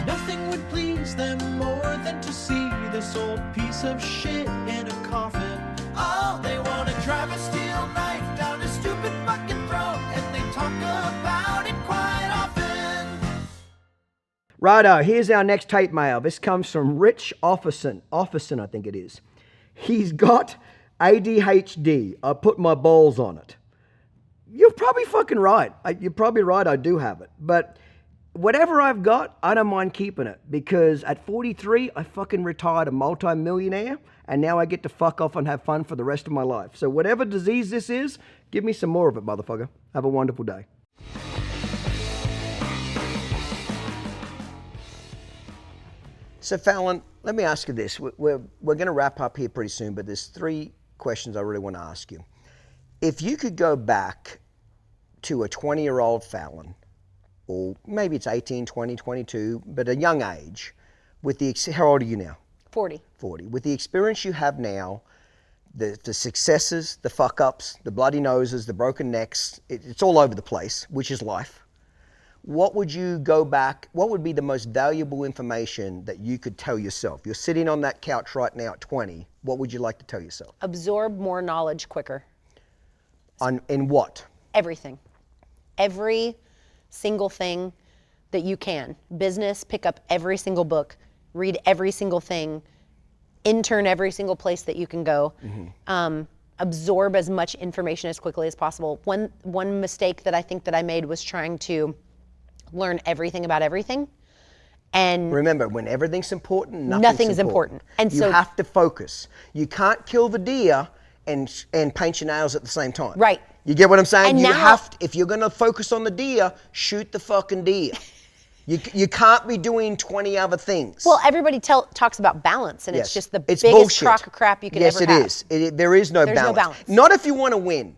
Nothing would please them more than to see this old piece of shit in a coffin. Oh, they want to drive a steel knife down his stupid fucking throat, and they talk about it quite often. Righto, here's our next tape mail. This comes from Rich Offerson, I think it is. He's got ADHD. I put my balls on it. You're probably fucking right. You're probably right, I do have it. But whatever I've got, I don't mind keeping it, because at 43, I fucking retired a multi-millionaire, and now I get to fuck off and have fun for the rest of my life. So whatever disease this is, give me some more of it, motherfucker. Have a wonderful day. So Fallon, let me ask you this. We're going to wrap up here pretty soon, but there's 3 questions I really want to ask you. If you could go back to a 20-year-old Fallon, or maybe it's 18, 20, 22, but a young age, with the, how old are you now? 40. 40. With the experience you have now, the successes, the fuck-ups, the bloody noses, the broken necks, it's all over the place, which is life. What would you go back, what would be the most valuable information that you could tell yourself? You're sitting on that couch right now at 20. What would you like to tell yourself? Absorb more knowledge quicker. In what? Everything. Every single thing that you can. Business, pick up every single book, read every single thing, intern every single place that you can go. Absorb as much information as quickly as possible. One mistake that I think that I made was trying to learn everything about everything. And remember, when everything's important, nothing's important. And you so have to focus. You can't kill the deer and paint your nails at the same time. Right. You get what I'm saying? And You now- have to, if you're going to focus on the deer, shoot the fucking deer. You can't be doing 20 other things. well, everybody talks about balance, and Yes. it's just the It's biggest bullshit. crock of crap you could yes, ever have. Yes, it is. There is no There's no balance. balance. Not if you want to win.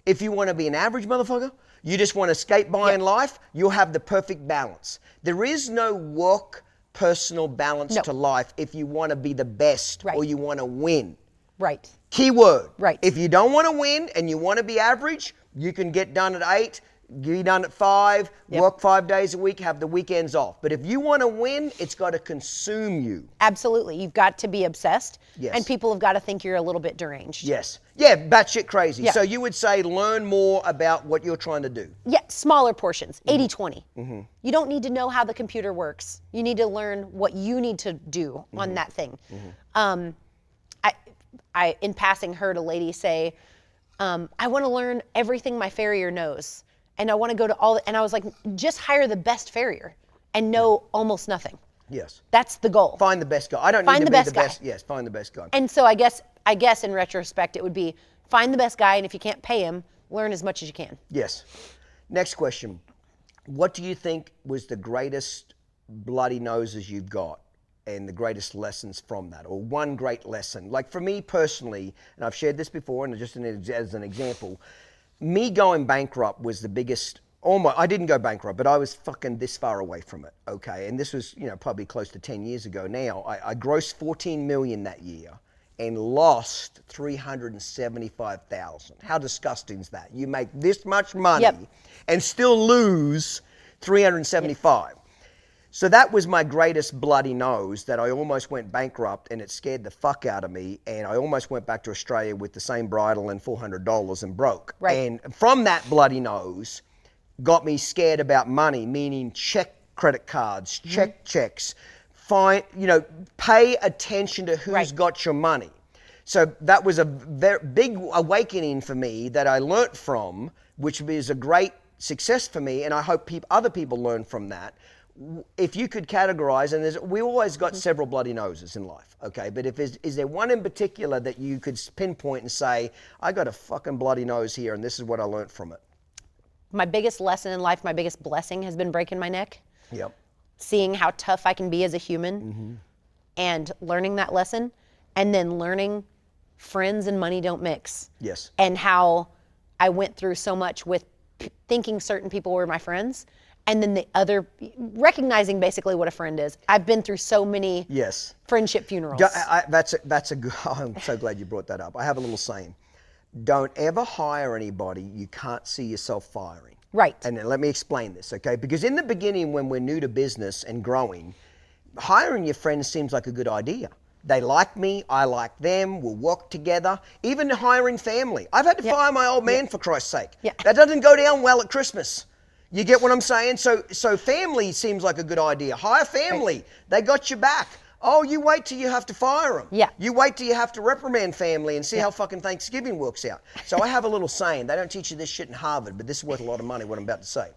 If you want to be an average motherfucker, you just want to skate by in life, you'll have the perfect balance. There is no work personal balance No. to life if you want to be the best Right. or you want to win. Right. Keyword. Right. If you don't want to win and you want to be average, you can get done at 8, get done at 5, Yep. work 5 days a week, have the weekends off. But if you want to win, it's got to consume you. Absolutely. You've got to be obsessed. Yes. And people have got to think you're a little bit deranged. Yes. Yeah, batshit crazy. Yeah. So you would say learn more about what you're trying to do. Yeah, smaller portions, 80-20. Mm-hmm. You don't need to know how the computer works. You need to learn what you need to do Mm-hmm. on that thing. I, in passing, heard a lady say, I want to learn everything my farrier knows. And I want to go to all, and I was like, just hire the best farrier and know almost nothing. Yes. That's the goal. Find the best guy. I don't Find need to the be best the guy. best. Yes, find the best guy. And so I guess in retrospect, it would be find the best guy, and if you can't pay him, learn as much as you can. Yes. Next question. What do you think was the greatest bloody noses you've got and the greatest lessons from that, or one great lesson? Like for me personally, and I've shared this before, and just as an example, me going bankrupt was the biggest. I didn't go bankrupt, but I was fucking this far away from it, okay? And this was, probably close to 10 years ago now. I grossed $14 million that year, and lost $375,000. How disgusting is that? You make this much money and still lose $375,000. So that was my greatest bloody nose, that I almost went bankrupt, and it scared the fuck out of me, and I almost went back to Australia with the same bridle and $400 and broke. Right. And from that bloody nose got me scared about money, meaning check credit cards, check checks, pay attention to who's got your money. So that was a very big awakening for me that I learnt from, which is a great success for me, and I hope other people learn from that. If you could categorize, and we always got several bloody noses in life, okay? But is there one in particular that you could pinpoint and say, I got a fucking bloody nose here, and this is what I learned from it? My biggest lesson in life, my biggest blessing has been breaking my neck. Yep. Seeing how tough I can be as a human and learning that lesson, and then learning friends and money don't mix. Yes. And how I went through so much with thinking certain people were my friends, and then the other, recognizing basically what a friend is. I've been through so many friendship funerals. That's a good, I'm so glad you brought that up. I have a little saying. Don't ever hire anybody you can't see yourself firing. Right. And let me explain this, okay? Because in the beginning, when we're new to business and growing, hiring your friends seems like a good idea. They like me, I like them, we'll work together. Even hiring family. I've had to fire my old man, for Christ's sake. That doesn't go down well at Christmas. You get what I'm saying? So family seems like a good idea. Hire family. Right. They got your back. Oh, you wait till you have to fire them. Yeah. You wait till you have to reprimand family and see how fucking Thanksgiving works out. So I have a little saying. They don't teach you this shit in Harvard, but this is worth a lot of money, what I'm about to say.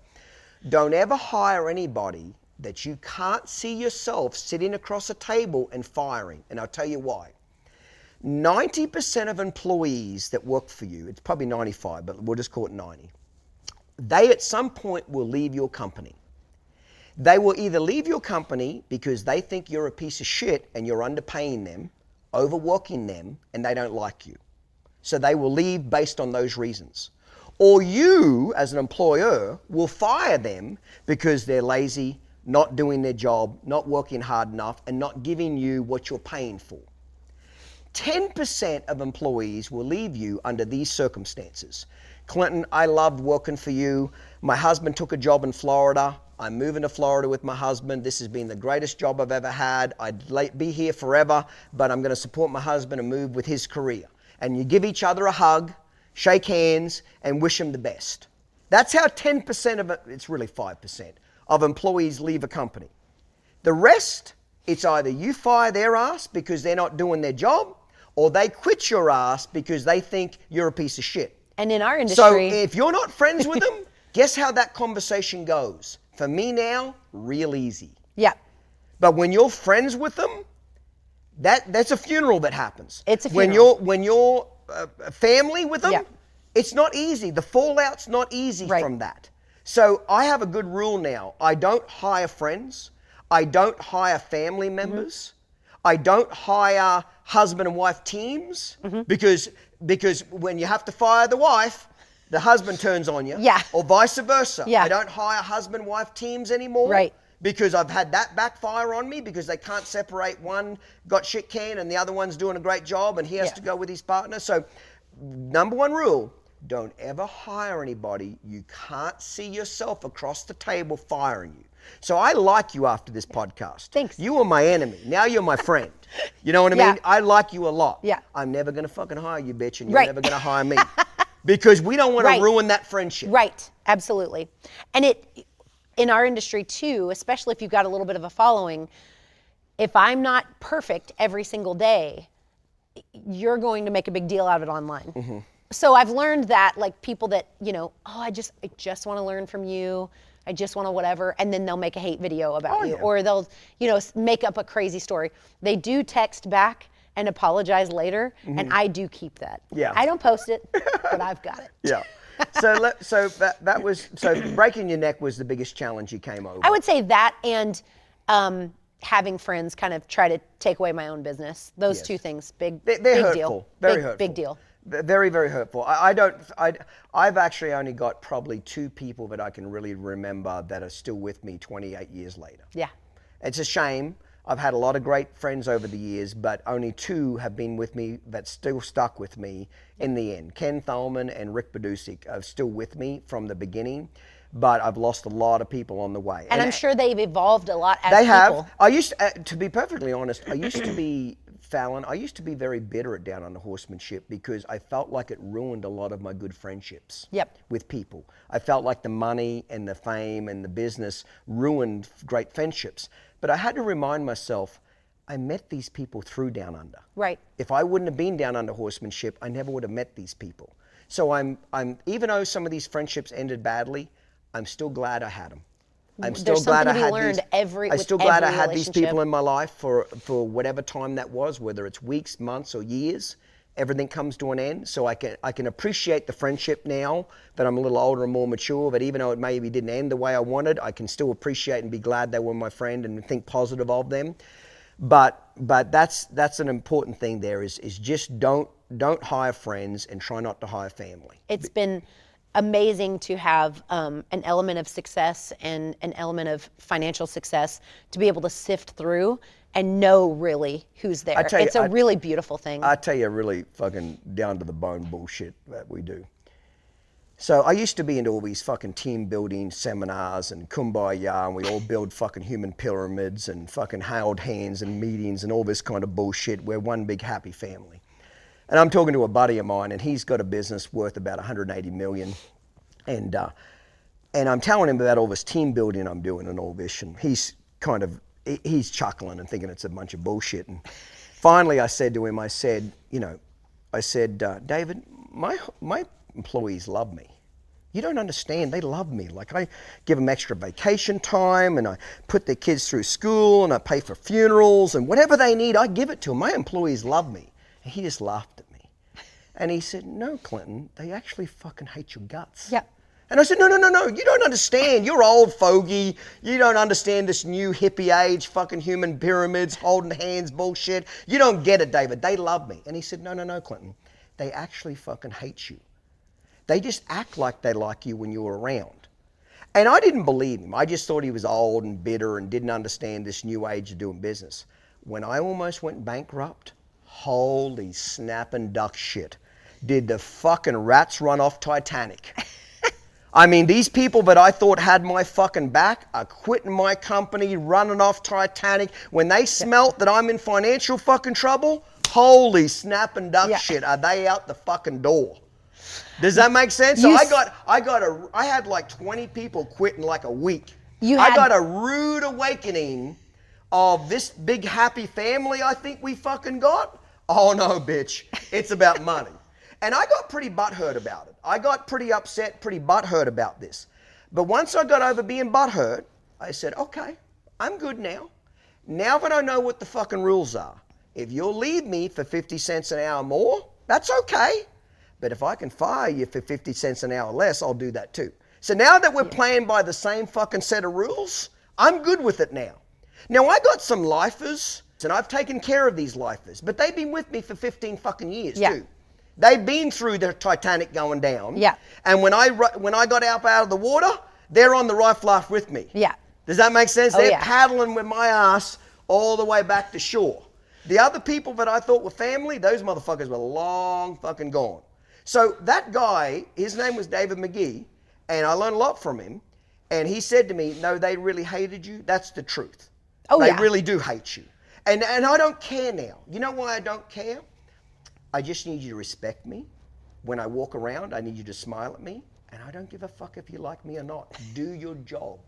Don't ever hire anybody that you can't see yourself sitting across a table and firing. And I'll tell you why. 90% of employees that work for you, it's probably 95, but we'll just call it 90. They at some point will leave your company. They will either leave your company because they think you're a piece of shit and you're underpaying them, overworking them, and they don't like you. So they will leave based on those reasons. Or you, as an employer, will fire them because they're lazy, not doing their job, not working hard enough, and not giving you what you're paying for. 10% of employees will leave you under these circumstances. Clinton, I loved working for you. My husband took a job in Florida. I'm moving to Florida with my husband. This has been the greatest job I've ever had. I'd be here forever, but I'm going to support my husband and move with his career. And you give each other a hug, shake hands, and wish them the best. That's how 10% of it, it's really 5%, of employees leave a company. The rest, it's either you fire their ass because they're not doing their job, or they quit your ass because they think you're a piece of shit. And in our industry... So if you're not friends with them, guess how that conversation goes? For me now, real easy. Yeah. But when you're friends with them, that's a funeral that happens. It's a funeral. When you're family with them, it's not easy. The fallout's not easy from that. So I have a good rule now. I don't hire friends. I don't hire family members. I don't hire husband and wife teams because when you have to fire the wife, the husband turns on you. Yeah. Or vice versa. Yeah. I don't hire husband-wife teams anymore. Right. Because I've had that backfire on me because they can't separate one got shit canned and the other one's doing a great job and he has to go with his partner. So number one rule, don't ever hire anybody you can't see yourself across the table firing you. So I like you after this podcast. Thanks. You were my enemy. Now you're my friend. You know what I mean? I like you a lot. Yeah. I'm never going to fucking hire you, bitch, and you're never going to hire me. Because we don't want to ruin that friendship. Right, absolutely. And in our industry too, especially if you've got a little bit of a following, if I'm not perfect every single day, you're going to make a big deal out of it online. So I've learned that, like, people that, I just want to learn from you. I just want to whatever, and then they'll make a hate video about you, or they'll, make up a crazy story. They do text back and apologize later, and I do keep that. Yeah. I don't post it, but I've got it. Yeah. So that was breaking your neck was the biggest challenge you came over. I would say that, and having friends kind of try to take away my own business. Those two things, big hurtful. deal. Very hurtful. Big deal. Very, very hurtful. I've actually only got probably 2 people that I can really remember that are still with me 28 years later. Yeah. It's a shame. I've had a lot of great friends over the years, but only 2 have been with me that still stuck with me in the end. Ken Thalman and Rick Badusik are still with me from the beginning, but I've lost a lot of people on the way. And I'm sure they've evolved a lot as they people. have. I used to be perfectly honest, I used to be, Fallon, I used to be very bitter at Down Under Horsemanship because I felt like it ruined a lot of my good friendships with people. I felt like the money and the fame and the business ruined great friendships. But I had to remind myself, I met these people through Down Under. Right. If I wouldn't have been Down Under Horsemanship, I never would have met these people. So I'm even though some of these friendships ended badly, I'm still glad I had them. I'm still There's glad I something to be had learned these. I'm still glad I had these people in my life for whatever time that was, whether it's weeks, months, or years. Everything comes to an end, so I can appreciate the friendship now that I'm a little older and more mature. But even though it maybe didn't end the way I wanted, I can still appreciate and be glad they were my friend and think positive of them. But that's an important thing. There is just don't hire friends and try not to hire family. It's been amazing to have an element of success and an element of financial success to be able to sift through and know really who's there. It's a really beautiful thing. I tell you, really fucking down to the bone bullshit that we do. So I used to be into all these fucking team building seminars and kumbaya, and we all build fucking human pyramids and fucking held hands and meetings and all this kind of bullshit. We're one big happy family. And I'm talking to a buddy of mine, and he's got a business worth about 180 million. And I'm telling him about all this team building I'm doing and all this, and he's chuckling and thinking it's a bunch of bullshit. And finally I said to him, David, my employees love me. You don't understand, they love me. Like, I give them extra vacation time, and I put their kids through school, and I pay for funerals, and whatever they need, I give it to them. My employees love me. And he just laughed at me. And he said, no, Clinton, they actually fucking hate your guts. Yeah. And I said, no, you don't understand. You're old fogey. You don't understand this new hippie age fucking human pyramids, holding hands bullshit. You don't get it, David. They love me. And he said, no, Clinton. They actually fucking hate you. They just act like they like you when you're around. And I didn't believe him. I just thought he was old and bitter and didn't understand this new age of doing business. When I almost went bankrupt, holy snapping duck shit. Did the fucking rats run off Titanic? I mean, these people that I thought had my fucking back are quitting my company, running off Titanic. When they smelt that I'm in financial fucking trouble, holy snapping duck shit, are they out the fucking door? Does that make sense? So I had like 20 people quit in like a week. I got a rude awakening of this big happy family I think we fucking got. Oh no, bitch, it's about money. And I got pretty butthurt about it. I got pretty upset, pretty butthurt about this. But once I got over being butthurt, I said, okay, I'm good now. Now that I know what the fucking rules are, if you'll leave me for 50 cents an hour more, that's okay. But if I can fire you for 50 cents an hour less, I'll do that too. So now that we're playing by the same fucking set of rules, I'm good with it now. Now I got some lifers, and I've taken care of these lifers, but they've been with me for 15 fucking years too. They've been through the Titanic going down. Yeah. And when I got out of the water, they're on the life raft with me. Yeah. Does that make sense? They're paddling with my ass all the way back to shore. The other people that I thought were family, those motherfuckers were long fucking gone. So that guy, his name was David McGee, and I learned a lot from him. And he said to me, no, they really hated you. That's the truth. They really do hate you. And I don't care now. You know why I don't care? I just need you to respect me. When I walk around, I need you to smile at me. And I don't give a fuck if you like me or not. Do your job.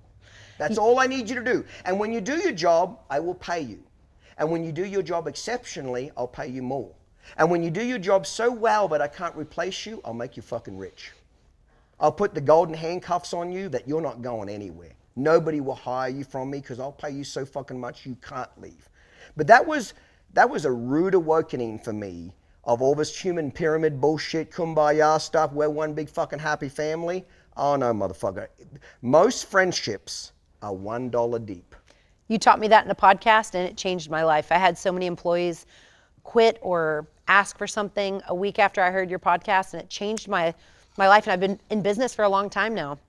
That's all I need you to do. And when you do your job, I will pay you. And when you do your job exceptionally, I'll pay you more. And when you do your job so well that I can't replace you, I'll make you fucking rich. I'll put the golden handcuffs on you that you're not going anywhere. Nobody will hire you from me because I'll pay you so fucking much you can't leave. But that was a rude awakening for me of all this human pyramid bullshit, kumbaya stuff, we're one big fucking happy family. Oh no, motherfucker. Most friendships are $1 deep. You taught me that in a podcast, and it changed my life. I had so many employees quit or ask for something a week after I heard your podcast, and it changed my life. And I've been in business for a long time now.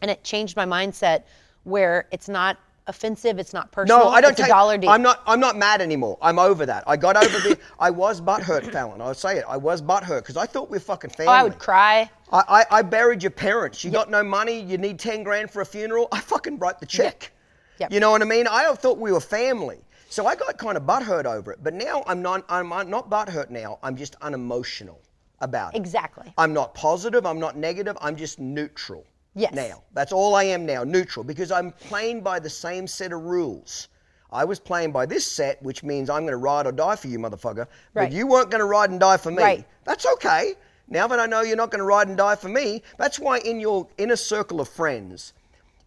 And it changed my mindset where it's not offensive. It's not personal. No, I don't it's take. a dollar deal. I'm not mad anymore. I'm over that. I got over the. I was butthurt, Fallon. I'll say it. I was butthurt because I thought we were fucking family. Oh, I would cry. I buried your parents. You got no money. You need 10 grand for a funeral. I fucking wrote the check. Yep. You know what I mean? I thought we were family. So I got kind of butthurt over it. But now I'm not butthurt now. I'm just unemotional about it. Exactly. I'm not positive. I'm not negative. I'm just neutral. Yes. Now. That's all I am now, neutral, because I'm playing by the same set of rules. I was playing by this set, which means I'm going to ride or die for you, motherfucker. Right. But you weren't going to ride and die for me. Right. That's okay. Now that I know you're not going to ride and die for me, that's why in your inner circle of friends,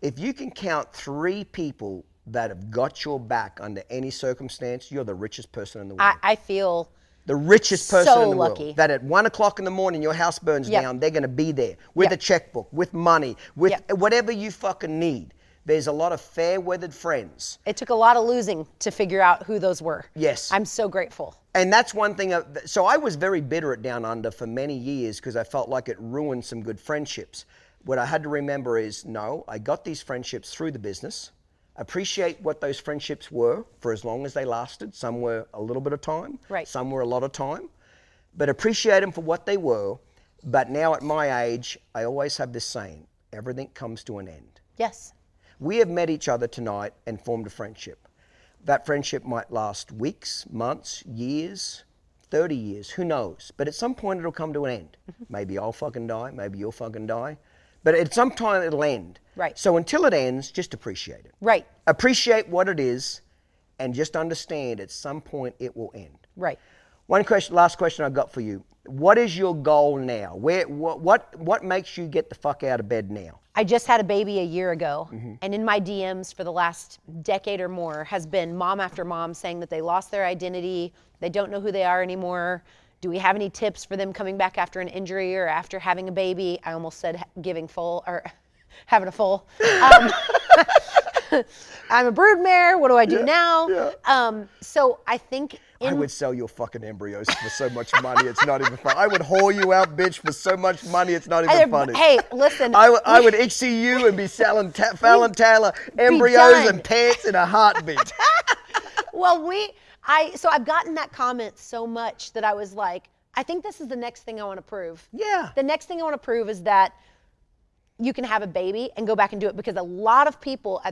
if you can count 3 people that have got your back under any circumstance, you're the richest person in the world. I feel the richest person so in the lucky. world. That at 1 o'clock in the morning, your house burns Yep. down, they're going to be there with Yep. a checkbook, with money, with Yep. whatever you fucking need. There's a lot of fair-weathered friends. it took a lot of losing to figure out who those were. Yes. I'm so grateful. And that's one thing. So I was very bitter at Down Under for many years because I felt like it ruined some good friendships. What I had to remember is, no, I got these friendships through the business. Appreciate what those friendships were for as long as they lasted. Some were a little bit of time. Right. Some were a lot of time. But appreciate them for what they were. But now at my age, I always have this saying, everything comes to an end. Yes. We have met each other tonight and formed a friendship. That friendship might last weeks, months, years, 30 years, who knows? But at some point it'll come to an end. Maybe I'll fucking die, maybe you'll fucking die. But at some time it'll end. Right. So until it ends, just appreciate it. Right. Appreciate what it is and just understand at some point it will end. Right. Last question I got for you. What is your goal now? What makes you get the fuck out of bed now? I just had a baby a year ago, and in my DMs for the last decade or more has been mom after mom saying that they lost their identity, they don't know who they are anymore. Do we have any tips for them coming back after an injury or after having a baby? I almost said giving full or having a full. I'm a broodmare. What do I do now? So I think I would sell your fucking embryos for so much money, it's not even funny. I would haul you out, bitch, for so much money, it's not even funny. Hey, listen. I would ICSI you and be selling Fallon Taylor embryos done. and pants in a heartbeat. Well, so I've gotten that comment so much that I was like, I think this is the next thing I want to prove. Yeah. The next thing I want to prove is that you can have a baby and go back and do it, because a lot of people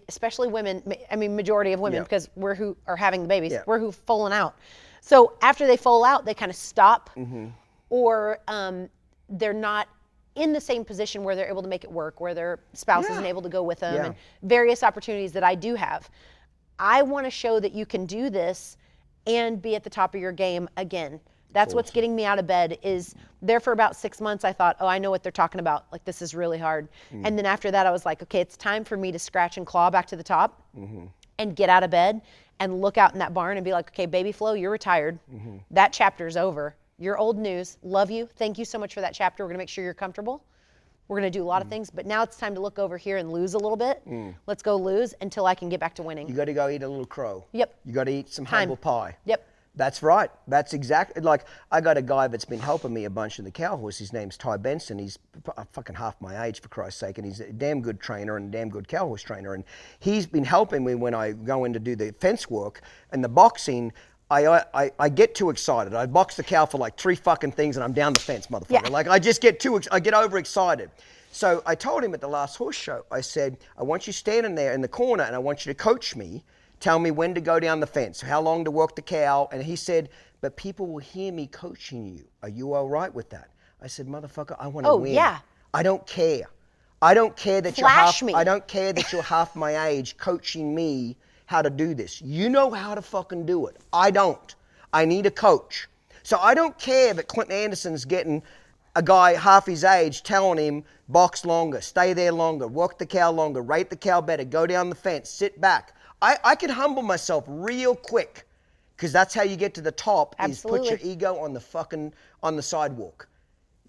especially women, I mean, majority of women, Yeah. because we're who are having the babies, Yeah. we're who falling out. So after they fall out, they kind of stop, or they're not in the same position where they're able to make it work, where their spouse isn't able to go with them, Yeah. and various opportunities that I do have. I want to show that you can do this and be at the top of your game again. That's what's getting me out of bed. Is there for about 6 months I thought, oh, I know what they're talking about. Like, this is really hard. And then after that I was like, okay, it's time for me to scratch and claw back to the top and get out of bed and look out in that barn and be like, okay, baby Flo, you're retired. That chapter's over. You're old news. Love you. Thank you so much for that chapter. We're gonna make sure you're comfortable. We're gonna do a lot of things, but now it's time to look over here and lose a little bit. Let's go lose until I can get back to winning. You got to go eat a little crow. Yep. You got to eat some Time. humble pie. Yep. That's right. That's exactly, like, I got a guy that's been helping me a bunch in the cow horse. His name's Ty Benson. He's fucking half my age, for Christ's sake, and he's a damn good trainer and a damn good cow horse trainer. And he's been helping me when I go in to do the fence work and the boxing. I get too excited. I box the cow for like 3 fucking things and I'm down the fence, motherfucker. Yeah. Like, I just get I get overexcited. So I told him at the last horse show, I said, I want you standing there in the corner and I want you to coach me. Tell me when to go down the fence, how long to work the cow. And he said, but people will hear me coaching you. Are you all right with that? I said, motherfucker, I want to win. yeah. I don't care. I don't care that Flash me. I don't care that you're half my age coaching me how to do this. You know how to fucking do it. I don't. I need a coach. So I don't care that Clinton Anderson's getting a guy half his age telling him, box longer, stay there longer, work the cow longer, rate the cow better, go down the fence, sit back. I can humble myself real quick, because that's how you get to the top. Absolutely. Is put your ego on the sidewalk.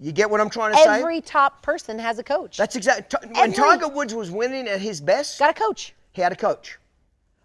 You get what I'm trying to say? Every top person has a coach. That's exactly. When Tiger Woods was winning at his best, Got a coach. he had a coach.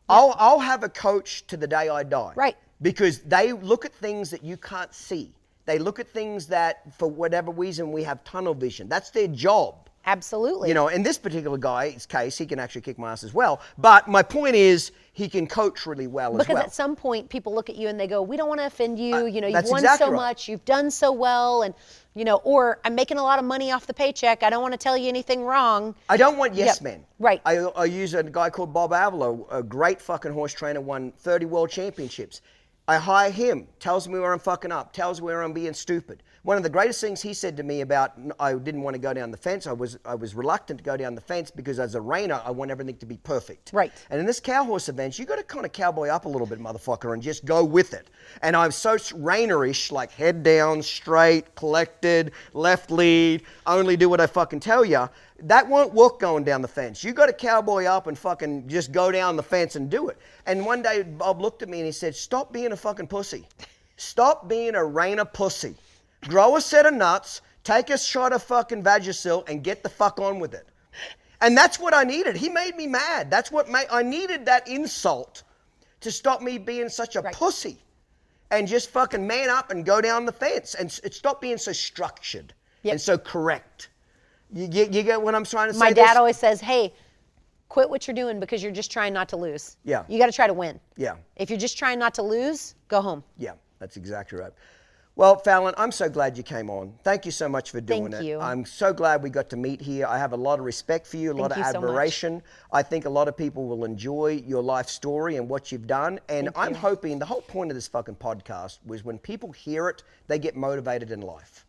I'll have a coach to the day I die. Right. Because they look at things that you can't see. They look at things that, for whatever reason, we have tunnel vision. That's their job. Absolutely. You know, in this particular guy's case, he can actually kick my ass as well. But my point is, he can coach really well as well. Because at some point, people look at you and they go, we don't want to offend you. You know, you've that's won exactly so right. much, you've done so well, and, you know, or I'm making a lot of money off the paycheck. I don't want to tell you anything wrong. I don't want yes Yep. men. Right. I use a guy called Bob Avalo, a great fucking horse trainer, won 30 world championships. I hire him, tells me where I'm fucking up, tells me where I'm being stupid. One of the greatest things he said to me about I didn't want to go down the fence, I was reluctant to go down the fence because as a reiner, I want everything to be perfect. Right. And in this cow horse events, you got to kind of cowboy up a little bit, motherfucker, and just go with it. And I'm so reinerish, like head down, straight, collected, left lead, only do what I fucking tell you. That won't work going down the fence. You got to cowboy up and fucking just go down the fence and do it. And one day Bob looked at me and he said, stop being a fucking pussy. Stop being a reiner pussy. Grow a set of nuts, take a shot of fucking Vagisil and get the fuck on with it. And that's what I needed. He made me mad. That's what I needed that insult to stop me being such a pussy and just fucking man up and go down the fence and stop being so structured and so correct. You get what I'm trying to say? My dad always says, hey, quit what you're doing because you're just trying not to lose. Yeah. You got to try to win. Yeah. If you're just trying not to lose, go home. Yeah, that's exactly right. Well, Fallon, I'm so glad you came on. Thank you so much for doing it. Thank you. I'm so glad we got to meet here. I have a lot of respect for you, a lot of Thank you so much. admiration. I think a lot of people will enjoy your life story and what you've done. And I'm hoping the whole point of this fucking podcast was when people hear it, they get motivated in life.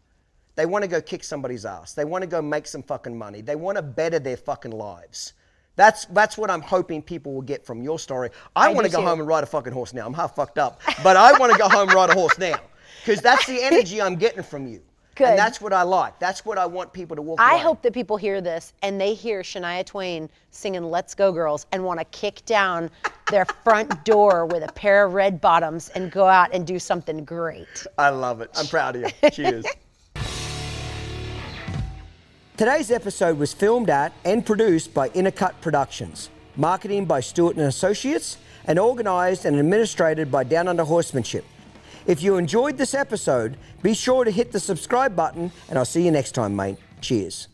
They want to go kick somebody's ass. They want to go make some fucking money. They want to better their fucking lives. That's what I'm hoping people will get from your story. I want to go home and ride a fucking horse now. I'm half fucked up. But I want to go home and ride a horse now. Because that's the energy I'm getting from you. Good. And that's what I like. That's what I want people to walk away. I hope that people hear this and they hear Shania Twain singing Let's Go Girls and want to kick down their front door with a pair of red bottoms and go out and do something great. I love it. I'm proud of you. Cheers. Today's episode was filmed at and produced by Intercut Productions, marketing by Stewart & Associates, and organised and administrated by Down Under Horsemanship. If you enjoyed this episode, be sure to hit the subscribe button, and I'll see you next time, mate. Cheers.